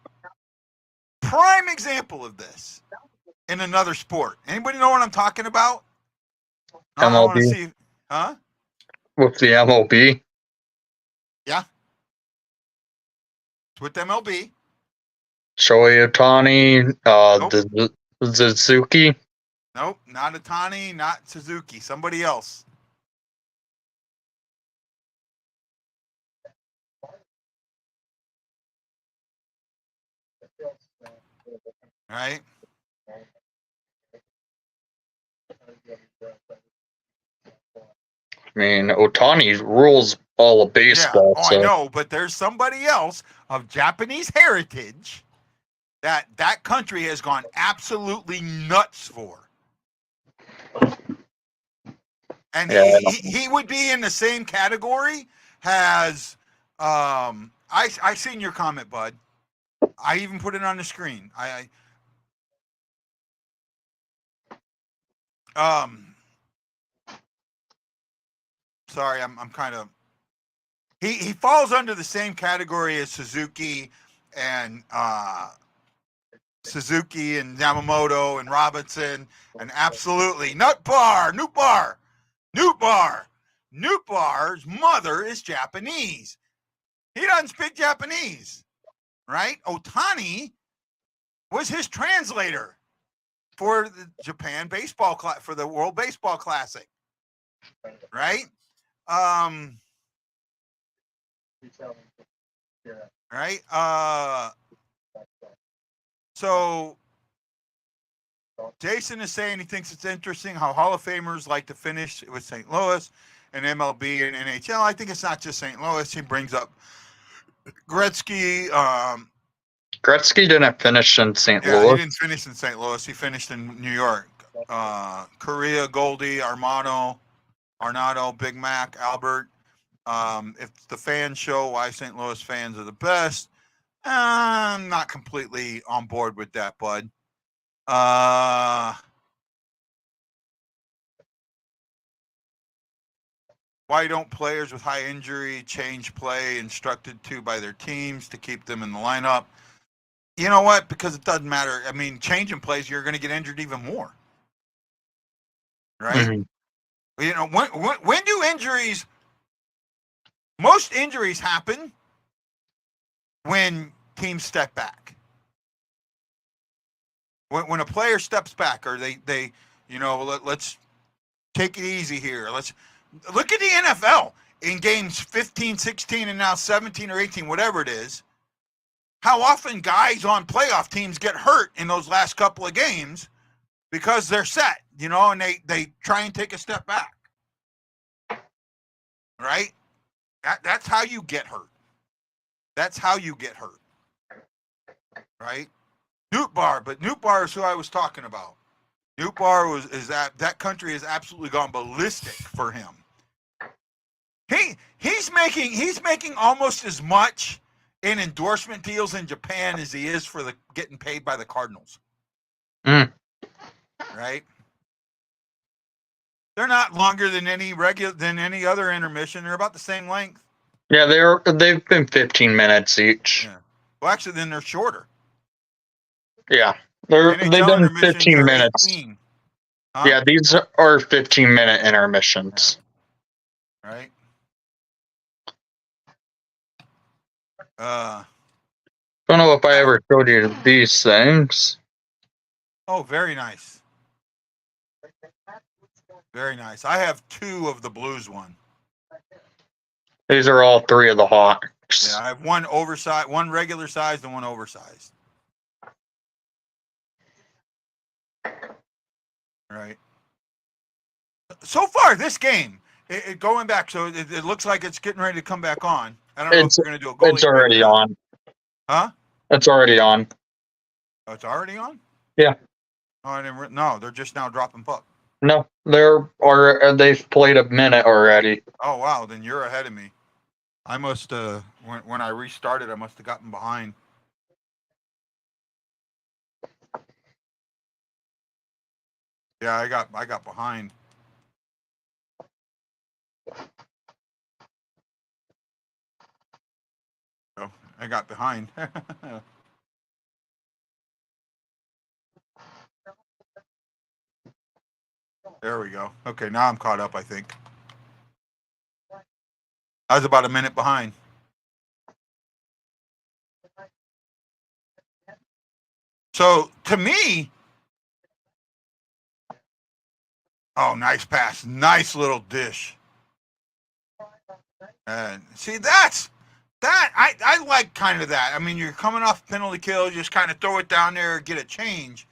In another sport. Anybody know what I'm talking about? MLB. I want to see. Huh? With the MLB? Yeah. It's with MLB. Shohei Ohtani, Nope. the Suzuki. Nope, not Ohtani, not Suzuki. Somebody else. Right? I mean, Otani rules all of baseball. Yeah, So. I know, but there's somebody else of Japanese heritage that country has gone absolutely nuts for. And Yeah, he would be in the same category as I seen your comment, bud. I even put it on the screen. Sorry, I'm kind of he falls under the same category as Suzuki and Yamamoto and Robinson and absolutely Newt Bar's mother is Japanese. He doesn't speak Japanese, right? Otani was his translator for the Japan baseball for the World Baseball Classic, right? Right. So Jason is saying he thinks it's interesting how Hall of Famers like to finish with St. Louis and MLB and NHL. I think it's not just St. Louis. He brings up Gretzky. Gretzky didn't finish in St. Yeah, he Louis. didn't finish in St. Louis. He finished in New York. Correa, Goldie, Arnado, Big Mac, Albert. If the fans show why St. Louis fans are the best, I'm not completely on board with that, bud. Why don't players with high injury change play instructed to by their teams to keep them in the lineup? You know what? Because it doesn't matter. I mean, changing plays, you're going to get injured even more. Right? Mm-hmm. You know, when do injuries, most injuries happen when teams step back. When a player steps back or they you know, let's take it easy here. Let's look at the NFL in games 15, 16, and now 17 or 18, whatever it is. How often guys on playoff teams get hurt in those last couple of games because they're set, you know, and they try and take a step back. Right? That's how you get hurt. That's how you get hurt. Right? Newt Bar is who I was talking about. Newt Bar is that country has absolutely gone ballistic for him. He's making almost as much in endorsement deals in Japan as he is for the getting paid by the Cardinals. Right? They're not longer than any other intermission. They're about the same length. Yeah, they've been 15 minutes each. Yeah. Well, actually, then they're shorter. Yeah, they've done 15 minutes. 18. Huh? Yeah, these are 15-minute intermissions. Right. Don't know if I ever showed you these things. Oh, very nice. Very nice. I have 2 of the Blues one. These are all 3 of the Hawks. Yeah, I have one oversized, one regular sized, and one oversized. Right. So far, this game, going back, so it looks like it's getting ready to come back on. I don't know if we're going to do a goalie. It's already on. Huh? It's already on. Oh, it's already on? Yeah. Oh, no, they're just now dropping puck. No, they've played a minute already. Oh, wow, then you're ahead of me. I must, when I restarted, I must have gotten behind. Yeah, I got behind. Oh, I got behind. There we go. Okay, now I'm caught up, I think. I was about a minute behind. So, to me, oh, nice pass. Nice little dish. And see, I like kind of that. I mean, you're coming off penalty kill, you just kind of throw it down there, get a change.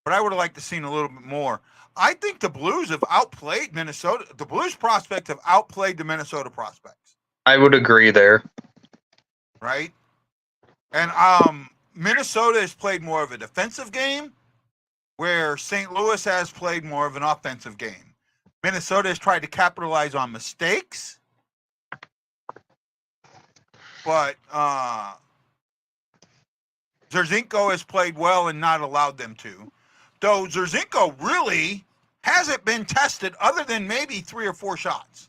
but I would have liked to seen a little bit more. I think the Blues have outplayed Minnesota. The Blues prospects have outplayed the Minnesota prospects. I would agree there. Right? And Minnesota has played more of a defensive game, where St. Louis has played more of an offensive game. Minnesota has tried to capitalize on mistakes, but Zinchenko has played well and not allowed them to. Though Zinchenko really hasn't been tested other than maybe 3 or 4 shots.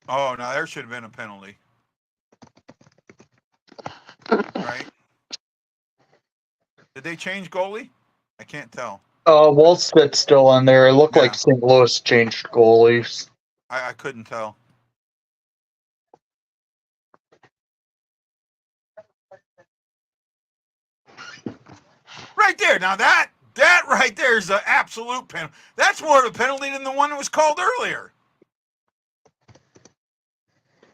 Oh, no, there should have been a penalty. Right? Did they change goalie? I can't tell. Wallstedt's still in there. It looked like Yeah. St. Louis changed goalies. I couldn't tell. Right there. Now that right there is an absolute penalty. That's more of a penalty than the one that was called earlier.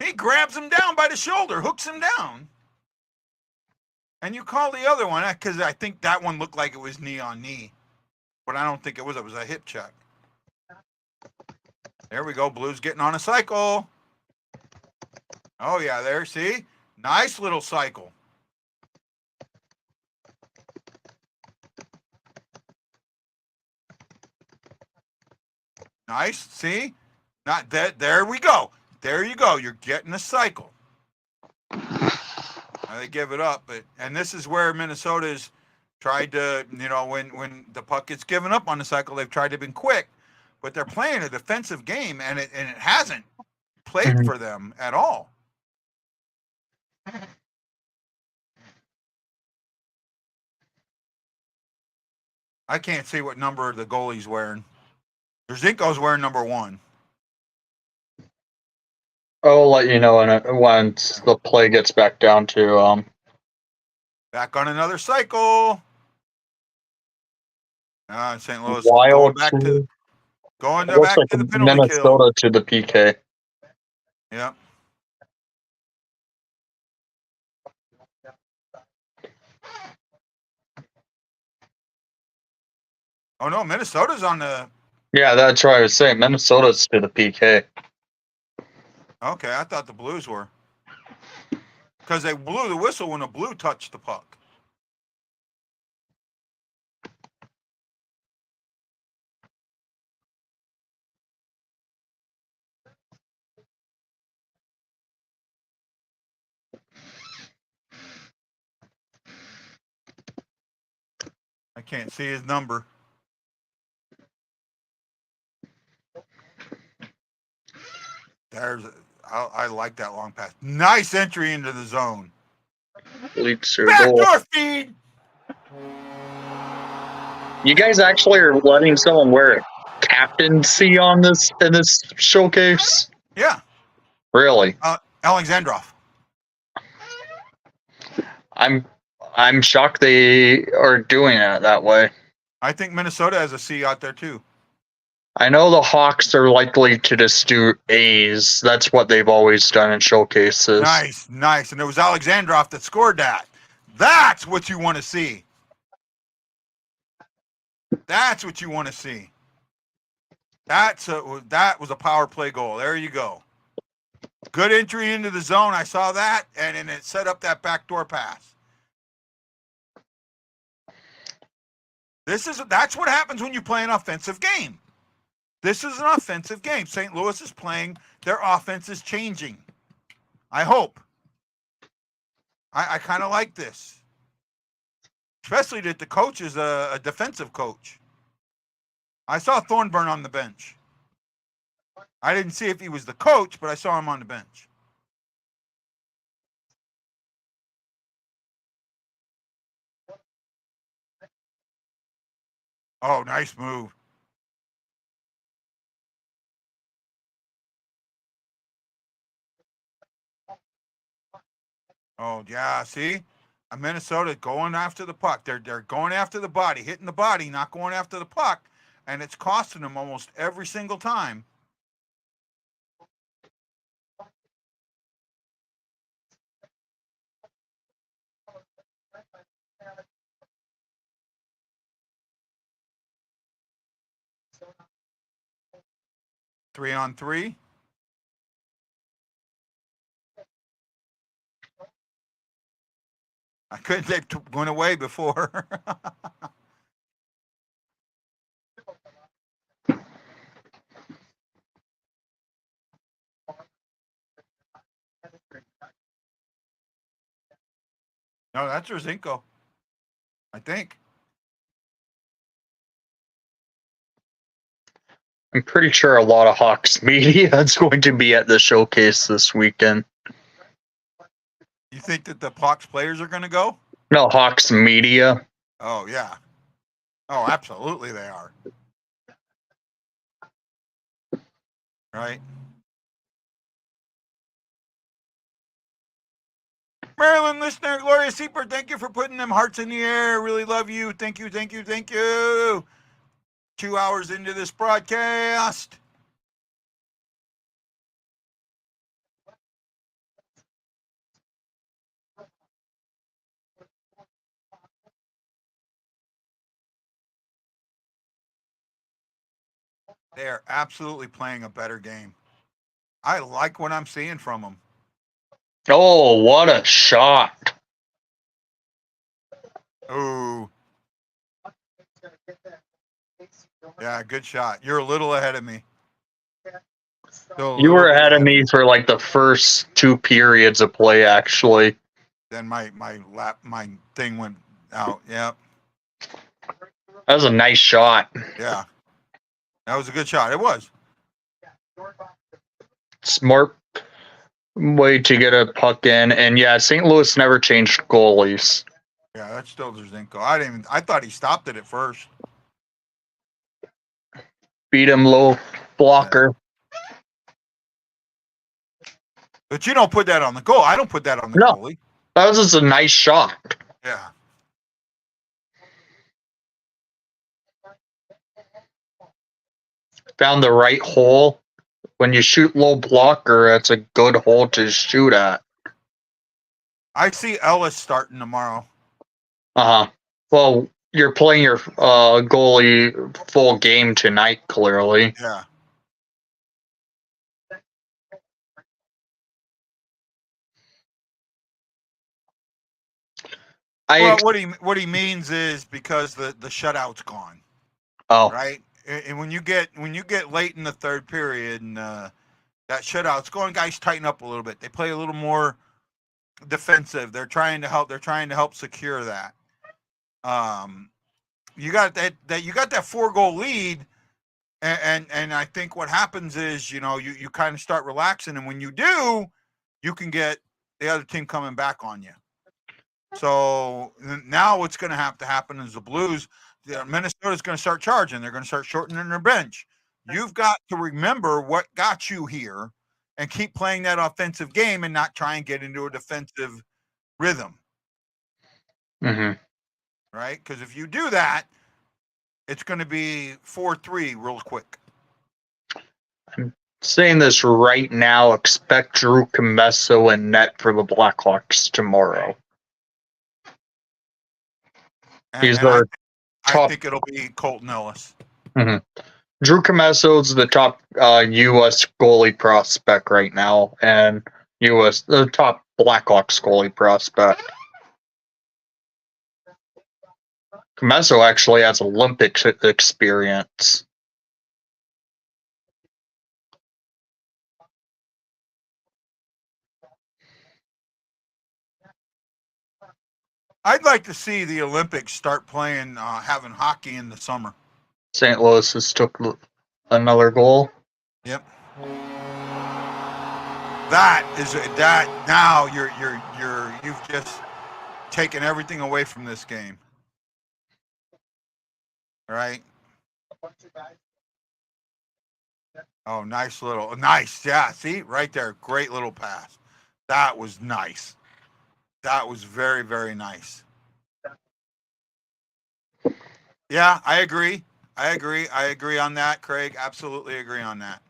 He grabs him down by the shoulder, hooks him down. And you call the other one, because I think that one looked like it was knee on knee. But I don't think it was. It was a hip check. There we go. Blues getting on a cycle. Oh, yeah, there. See? Nice little cycle. Nice. See? Not that. There we go. There you go. You're getting a cycle. They give it up, and this is where Minnesota's tried to, when the puck gets given up on the cycle, they've tried to be quick, but they're playing a defensive game, and it hasn't played for them at all. I can't see what number the goalie's wearing. Zinchenko's wearing number 1. I'll let you know once the play gets back down to Back on another cycle. St. Louis Wild back to the penalty Minnesota kill. to the PK. Yeah. Oh no, Minnesota's on the. Yeah, that's what I was saying. Minnesota's to the PK. Okay, I thought the Blues were. Because they blew the whistle when the Blue touched the puck. I can't see his number. I like that long pass. Nice entry into the zone. Leaks your goal. Backdoor feed. You guys actually are letting someone wear a captaincy on this in this showcase? Yeah. Really? Alexandrov. I'm shocked they are doing it that way. I think Minnesota has a C out there too. I know the Hawks are likely to just do A's. That's what they've always done in showcases. Nice. And it was Alexandrov that scored that. That's what you want to see. That's what you want to see. That was a power play goal. There you go. Good entry into the zone. I saw that, and then it set up that backdoor pass. That's what happens when you play an offensive game. This is an offensive game. St. Louis is playing. Their offense is changing. I hope. I kind of like this. Especially that the coach is a defensive coach. I saw Thornburn on the bench. I didn't see if he was the coach, but I saw him on the bench. Oh, nice move. Oh, yeah, see? Minnesota going after the puck. They're going after the body, hitting the body, not going after the puck, and it's costing them almost every single time. 3-on-3. I couldn't. They went away before. No, that's Rosinko. I think. I'm pretty sure a lot of Hawks media is going to be at the showcase this weekend. You think that the Hawks players are going to go? No, Hawks media. Oh, yeah. Oh, absolutely they are. Right? Maryland listener, Gloria Seeper, thank you for putting them hearts in the air. Really love you. Thank you, thank you, thank you. 2 hours into this broadcast. They are absolutely playing a better game. I like what I'm seeing from them. Oh, what a shot. Oh. Yeah, good shot. You're a little ahead of me. You were ahead of me for like the first 2 periods of play, actually. Then my thing went out. Yeah. That was a nice shot. Yeah. That was a good shot. It was. Smart way to get a puck in. And yeah, St. Louis never changed goalies. Yeah, that's still Zinko. I thought he stopped it at first. Beat him low blocker. But you don't put that on the goal. I don't put that on the No. goalie. That was just a nice shot. Yeah. Found the right hole. When you shoot low blocker, that's a good hole to shoot at. I see Ellis starting tomorrow. Uh-huh. Well, you're playing your goalie full game tonight, clearly. Yeah. Well, what he means is because the shutout's gone. Oh. Right? And when you get late in the third period and that shutout's going, guys tighten up a little bit. They play a little more defensive. They're trying to help secure that. You got that 4-goal lead, and I think what happens is, you kind of start relaxing, and when you do, you can get the other team coming back on you. So now what's going to have to happen is the Blues, Minnesota's going to start charging. They're going to start shortening their bench. You've got to remember what got you here and keep playing that offensive game and not try and get into a defensive rhythm. Mm-hmm. Right? Because if you do that, it's going to be 4-3 real quick. I'm saying this right now. Expect Drew Commesso in net for the Blackhawks tomorrow. He's their top. I think it'll be Colton Ellis. Mm-hmm. Drew Commesso is the top U.S. goalie prospect right now, and the top Blackhawks goalie prospect. Commesso actually has Olympics experience. I'd like to see the Olympics start playing, having hockey in the summer. St. Louis has took another goal. Yep. That now you've just taken everything away from this game. All right. Oh, nice. Yeah. See right there. Great little pass. That was nice. That was very, very nice. Yeah, I agree. I agree on that, Craig. Absolutely agree on that.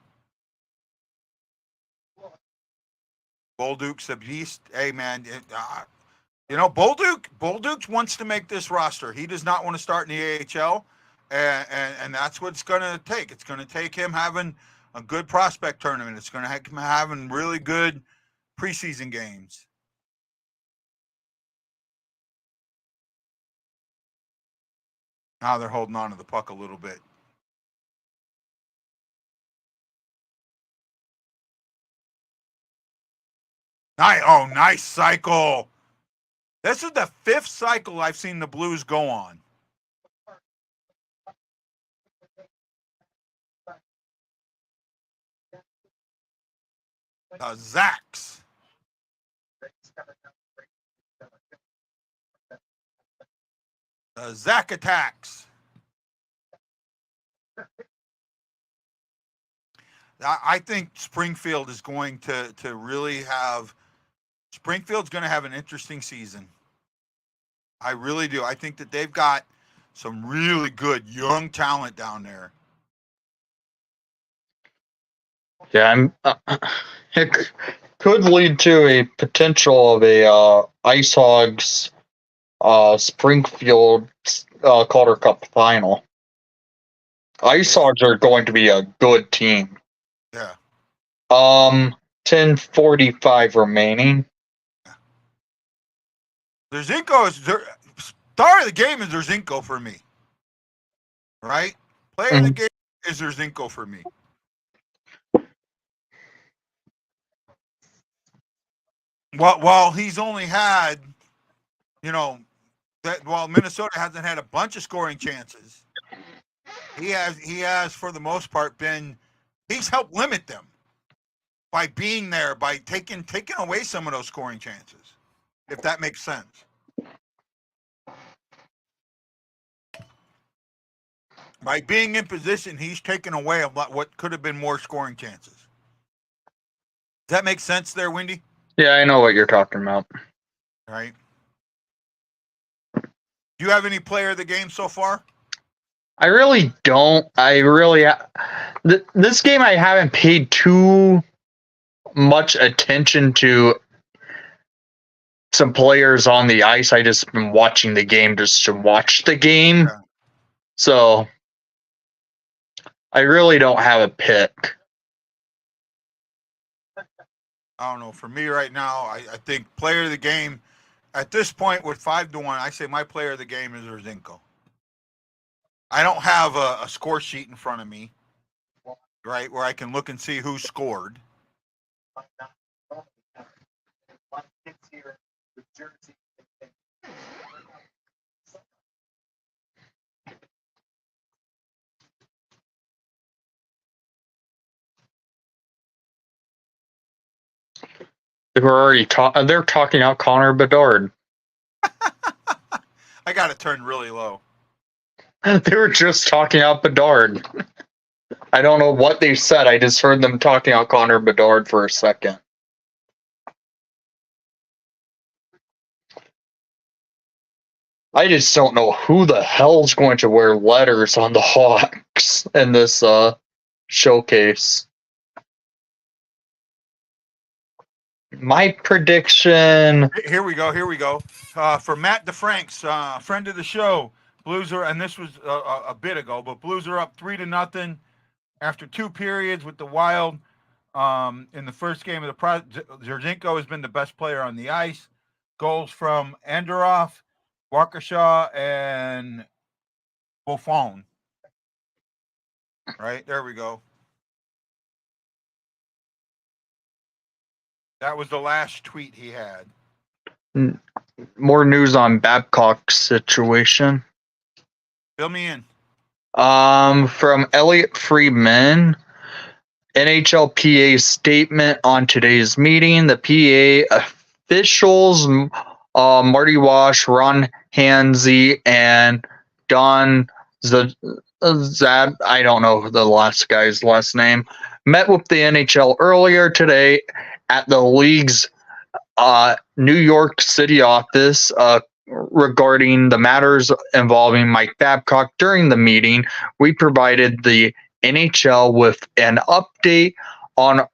Bolduc's a beast. Hey, man, Bolduc wants to make this roster. He does not want to start in the AHL. And that's what it's going to take. It's going to take him having a good prospect tournament. It's going to take him having really good preseason games. Now they're holding on to the puck a little bit. Nice cycle. This is the 5th cycle I've seen the Blues go on. The Zacks. The Zack attacks. I think Springfield is going to really have. Springfield's going to have an interesting season. I really do. I think that they've got some really good young talent down there. Yeah, it could lead to a potential of a Ice Hogs Springfield Calder Cup final. Ice Hogs are going to be a good team. Yeah. 10:45 remaining. Zerzinko is star of the game is Zerzinko for me. Right? Player of the game is Zerzinko for me. While he's only had, while Minnesota hasn't had a bunch of scoring chances, he has for the most part he's helped limit them by being there, by taking away some of those scoring chances, if that makes sense. By being in position, he's taken away a lot what could have been more scoring chances. Does that make sense there, Wendy? Yeah, I know what you're talking about. Right. Do you have any player of the game so far? I really don't. This game I haven't paid too much attention to some players on the ice. I just been watching the game just to watch the game. Yeah. So I really don't have a pick. I don't know. For me right now, I think player of the game at this point with 5-1, I say my player of the game is Zerzinko. I don't have a score sheet in front of me, right, where I can look and see who scored. They're talking out Connor Bedard. I got to turn really low. They were just talking out Bedard. I don't know what they said. I just heard them talking out Connor Bedard for a second. I just don't know who the hell's going to wear letters on the Hawks in this showcase. My prediction. Here we go. For Matt DeFranks, friend of the show, Blues are, and this was a bit ago, but Blues are up 3-0 after 2 periods with the Wild. In the first game of the Zerzinko has been the best player on the ice. Goals from Andorov, Waukesha, and Buffon. Right, there we go. That was the last tweet he had. More news on Babcock's situation. Fill me in. From Elliot Friedman, NHLPA statement on today's meeting. The PA officials, Marty Wash, Ron Hansey, and Don Zad, I don't know the last guy's last name, met with the NHL earlier today at the league's New York City office regarding the matters involving Mike Babcock. During the meeting, we provided the NHL with an update on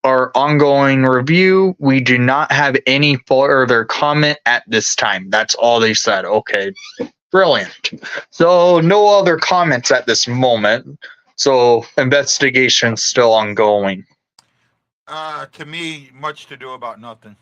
our ongoing review. We do not have any further comment at this time. That's all they said. Okay. Brilliant. So no other comments at this moment. So investigation's still ongoing. To me, much to do about nothing.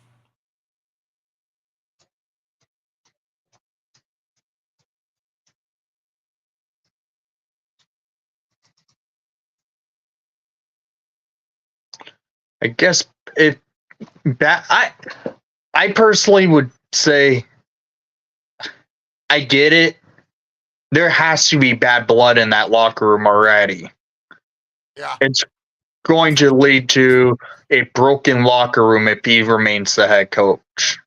I guess if that I personally would say I get it. There has to be bad blood in that locker room already. Yeah. It's going to lead to a broken locker room if he remains the head coach.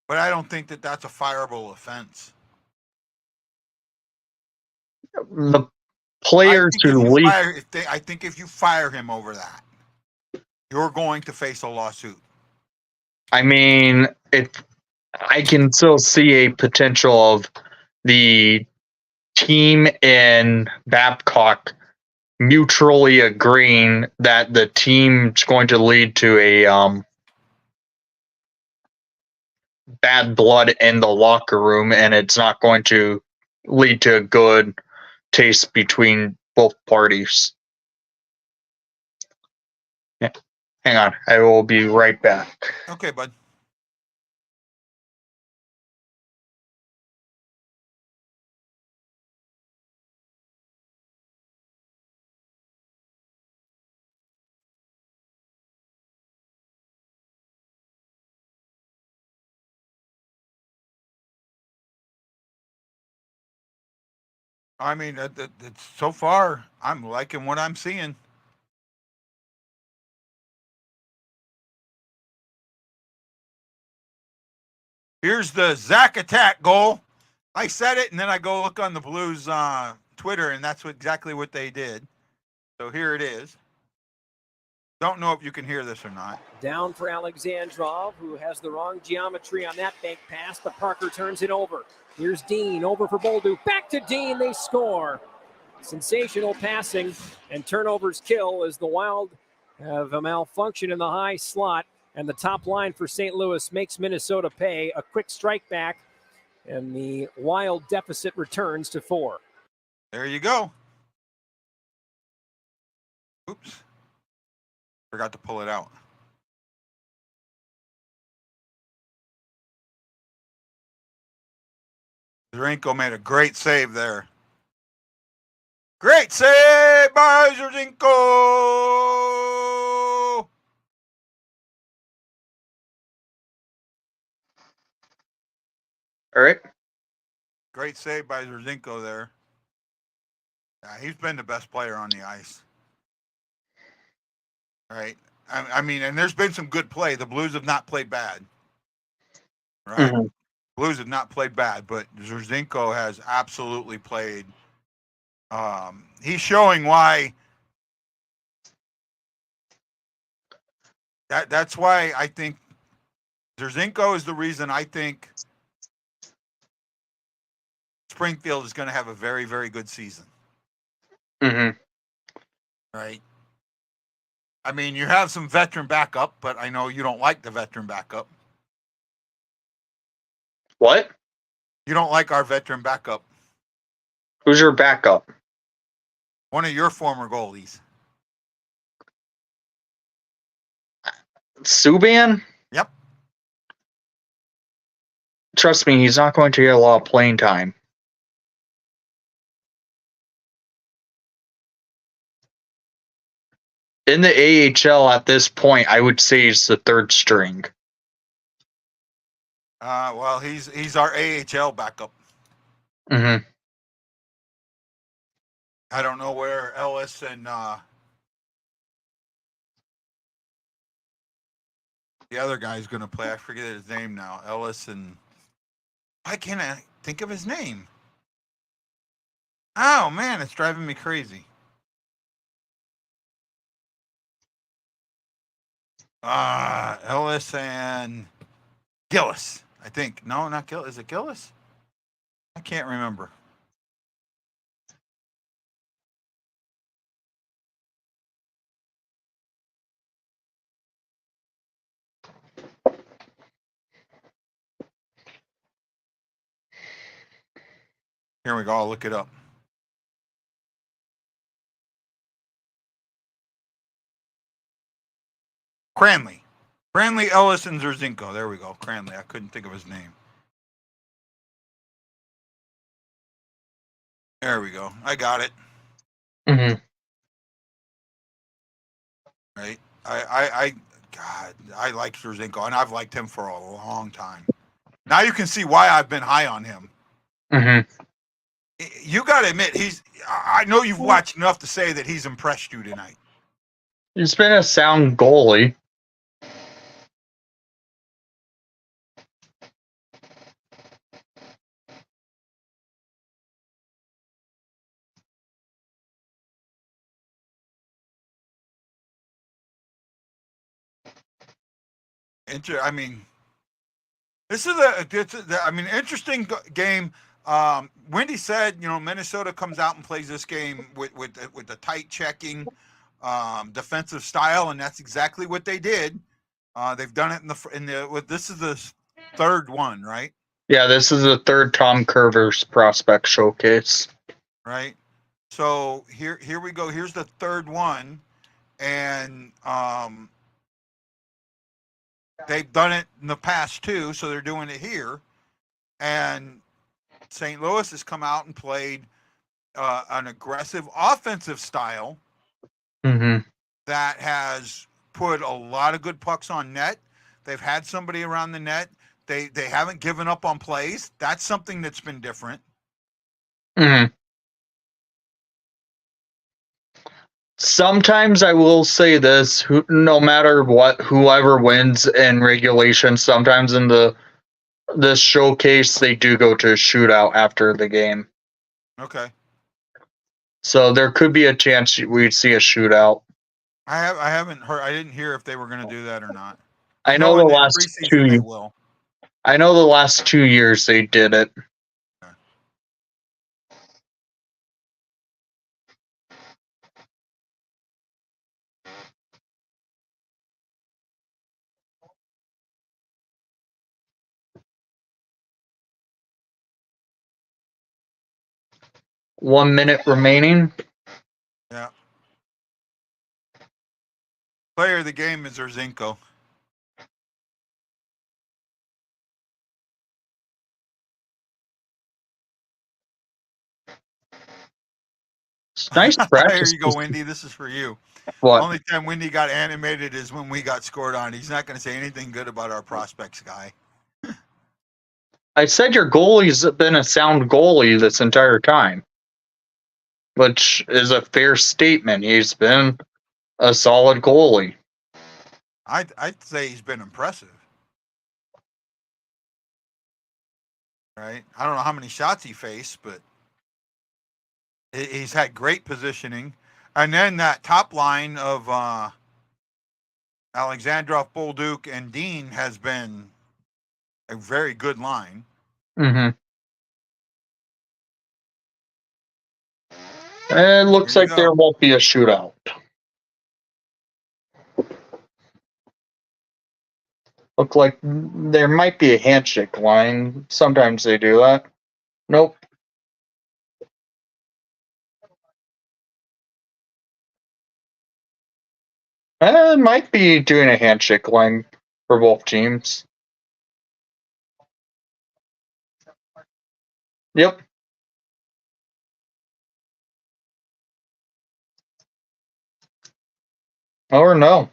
But I don't think that that's a fireable offense. The players who leave, I think if you fire him over that, you're going to face a lawsuit. I mean, I can still see a potential of the team and Babcock mutually agreeing that the team's going to lead to a bad blood in the locker room, and it's not going to lead to a good taste between both parties. Yeah. Hang on, I will be right back. Okay, bud. I mean, it's so far, I'm liking what I'm seeing. Here's the Zach attack goal. I said it, and then I go look on the Blues Twitter, and that's exactly what they did. So here it is. Don't know if you can hear this or not. Down for Alexandrov, who has the wrong geometry on that bank pass, but Parker turns it over. Here's Dean, over for Boldu. Back to Dean, they score. Sensational passing and turnovers kill as the Wild have a malfunction in the high slot, and the top line for St. Louis makes Minnesota pay. A quick strike back, and the Wild deficit returns to 4. There you go. Oops. Forgot to pull it out. Zrinko made a great save there. Great save by Zrinko! All right. Great save by Zrinko there. Yeah, he's been the best player on the ice. Right. I mean, and there's been some good play. The Blues have not played bad. Right. Mhm. Blues have not played bad, but Zrinko has absolutely played. He's showing why. That's why I think Zrinko is the reason I think Springfield is going to have a very, very good season. Mm-hmm. Right. I mean, you have some veteran backup, but I know you don't like the veteran backup. What? You don't like our veteran backup. Who's your backup? One of your former goalies. Subban? Yep. Trust me, he's not going to get a lot of playing time. In the AHL at this point, I would say he's the third string. Well, he's our AHL backup. Mm-hmm. I don't know where Ellis and the other guy's going to play. I forget his name now. Ellis and why can't I think of his name? Oh man, it's driving me crazy. Ellis and Gillis, I think. No, not Gillis. Is it Gillis? I can't remember. Here we go. I'll look it up. Cranley, Ellis, and Zerzinko. There we go. Cranley. I couldn't think of his name. There we go. I got it. Mm-hmm. Right. God, I like Zerzinko, and I've liked him for a long time. Now you can see why I've been high on him. Mm-hmm. You got to admit, I know you've watched enough to say that he's impressed you tonight. He's been a sound goalie. I mean, this is interesting game. Wendy said, Minnesota comes out and plays this game with the tight checking, defensive style, and that's exactly what they did. They've done it this is the third one, right? Yeah, this is the third Tom Curver's prospect showcase. Right. So here we go. Here's the third one, and they've done it in the past too, so they're doing it here. And St. Louis has come out and played an aggressive offensive style that has put a lot of good pucks on net. They've had somebody around the net. They haven't given up on plays. That's something that's been different. Mm-hmm. Sometimes I will say this, no matter what, whoever wins in regulation, sometimes in this showcase, they do go to a shootout after the game. Okay. So there could be a chance we'd see a shootout. I haven't heard. I didn't hear if they were going to do that or not. I know the last two. They will. I know the last 2 years they did it. Okay. 1 minute remaining. Yeah. Player of the game is Zerzinko. It's nice practice. Here you go, Wendy. This is for you. What? Only time Wendy got animated is when we got scored on. He's not going to say anything good about our prospects guy. I said your goalie's been a sound goalie this entire time, which is a fair statement. He's been a solid goalie. I'd say he's been impressive. Right? I don't know how many shots he faced, but he's had great positioning. And then that top line of Alexandrov, Bolduc, and Dean has been a very good line. Mm-hmm. It looks like there won't be a shootout. Look like there might be a handshake line. Sometimes they do that. Nope. It might be doing a handshake line for both teams. Yep. Or no.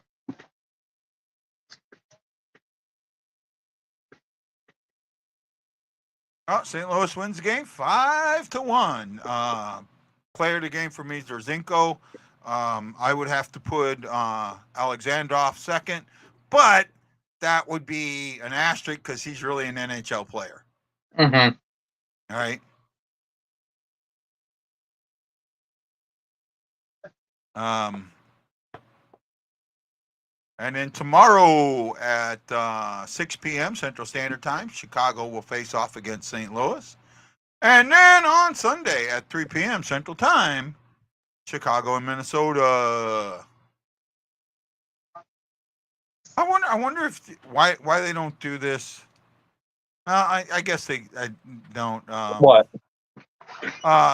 Oh, St. Louis wins the game 5-1. Player of the game for me is Zerzinko. I would have to put Alexandrov second, but that would be an asterisk because he's really an NHL player. Mm-hmm. All right. And then tomorrow at 6 p.m. Central Standard Time, Chicago will face off against St. Louis. And then on Sunday at 3 p.m. Central Time, Chicago and Minnesota. I wonder if why they don't do this. I guess they don't. What?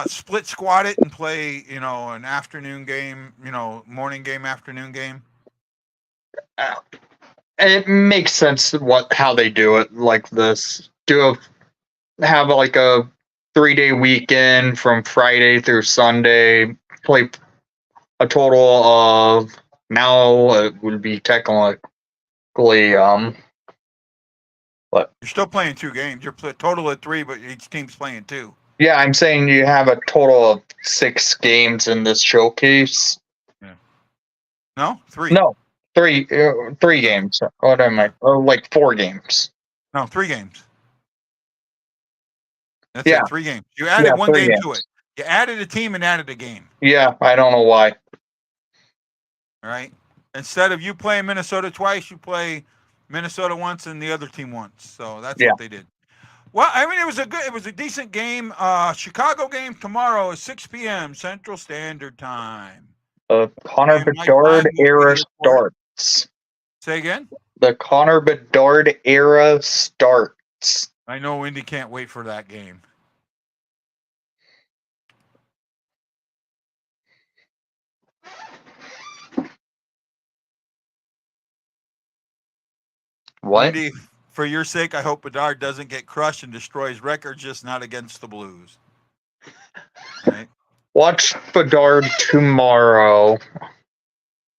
split squad it and play, an afternoon game, morning game, afternoon game? It makes sense how they do it like this. Have like a 3-day weekend from Friday through Sunday. Play a total of, now it would be technically what? You're still playing 2 games. You're total of 3, but each team's playing 2. Yeah, I'm saying you have a total of 6 games in this showcase. Yeah. No, 3. No, 3 games. What am I? Oh, like 4 games. No, 3 games. That's Yeah. it, 3 games. You added 1 3 game to games. it. You added a team and added a game. Yeah, I don't know why. All right. Instead of you playing Minnesota twice, you play Minnesota once and the other team once. So that's what they did. Well, I mean, it was a decent game. Chicago game tomorrow is 6 p.m. Central Standard Time. Connor And my Bedard time will be era here for it. starts. Say again? The Connor Bedard era starts. I know Indy can't wait for that game. What? Indy, for your sake, I hope Bedard doesn't get crushed and destroys records, just not against the Blues. Right? Watch Bedard tomorrow.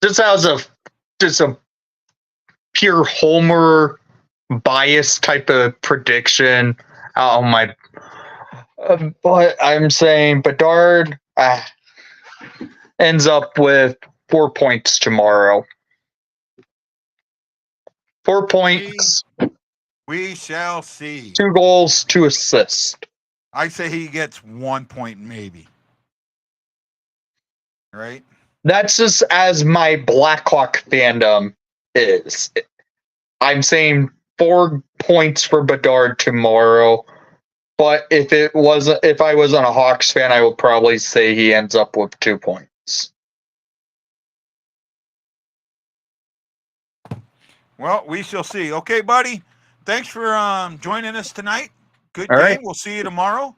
Just as a pure Homer bias type of prediction. Oh my! But I'm saying Bedard ends up with 4 points tomorrow. 4 points. We shall see. 2 goals, 2 assists. I say he gets 1 point, maybe. Right? That's just as my Blackhawk fandom is. I'm saying 4 points for Bedard tomorrow. But if I wasn't a Hawks fan, I would probably say he ends up with 2 points. Well, we shall see. Okay, buddy. Thanks for joining us tonight. Good All game. right. We'll see you tomorrow.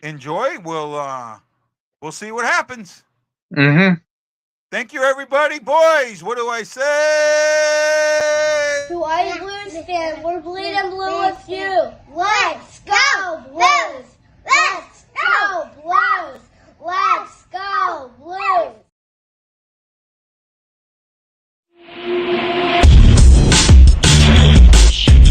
Enjoy. We'll see what happens. Mm-hmm. Thank you, everybody. Boys, what do I say? To all you Blues fans, we're bleeding blue with you. Let's go,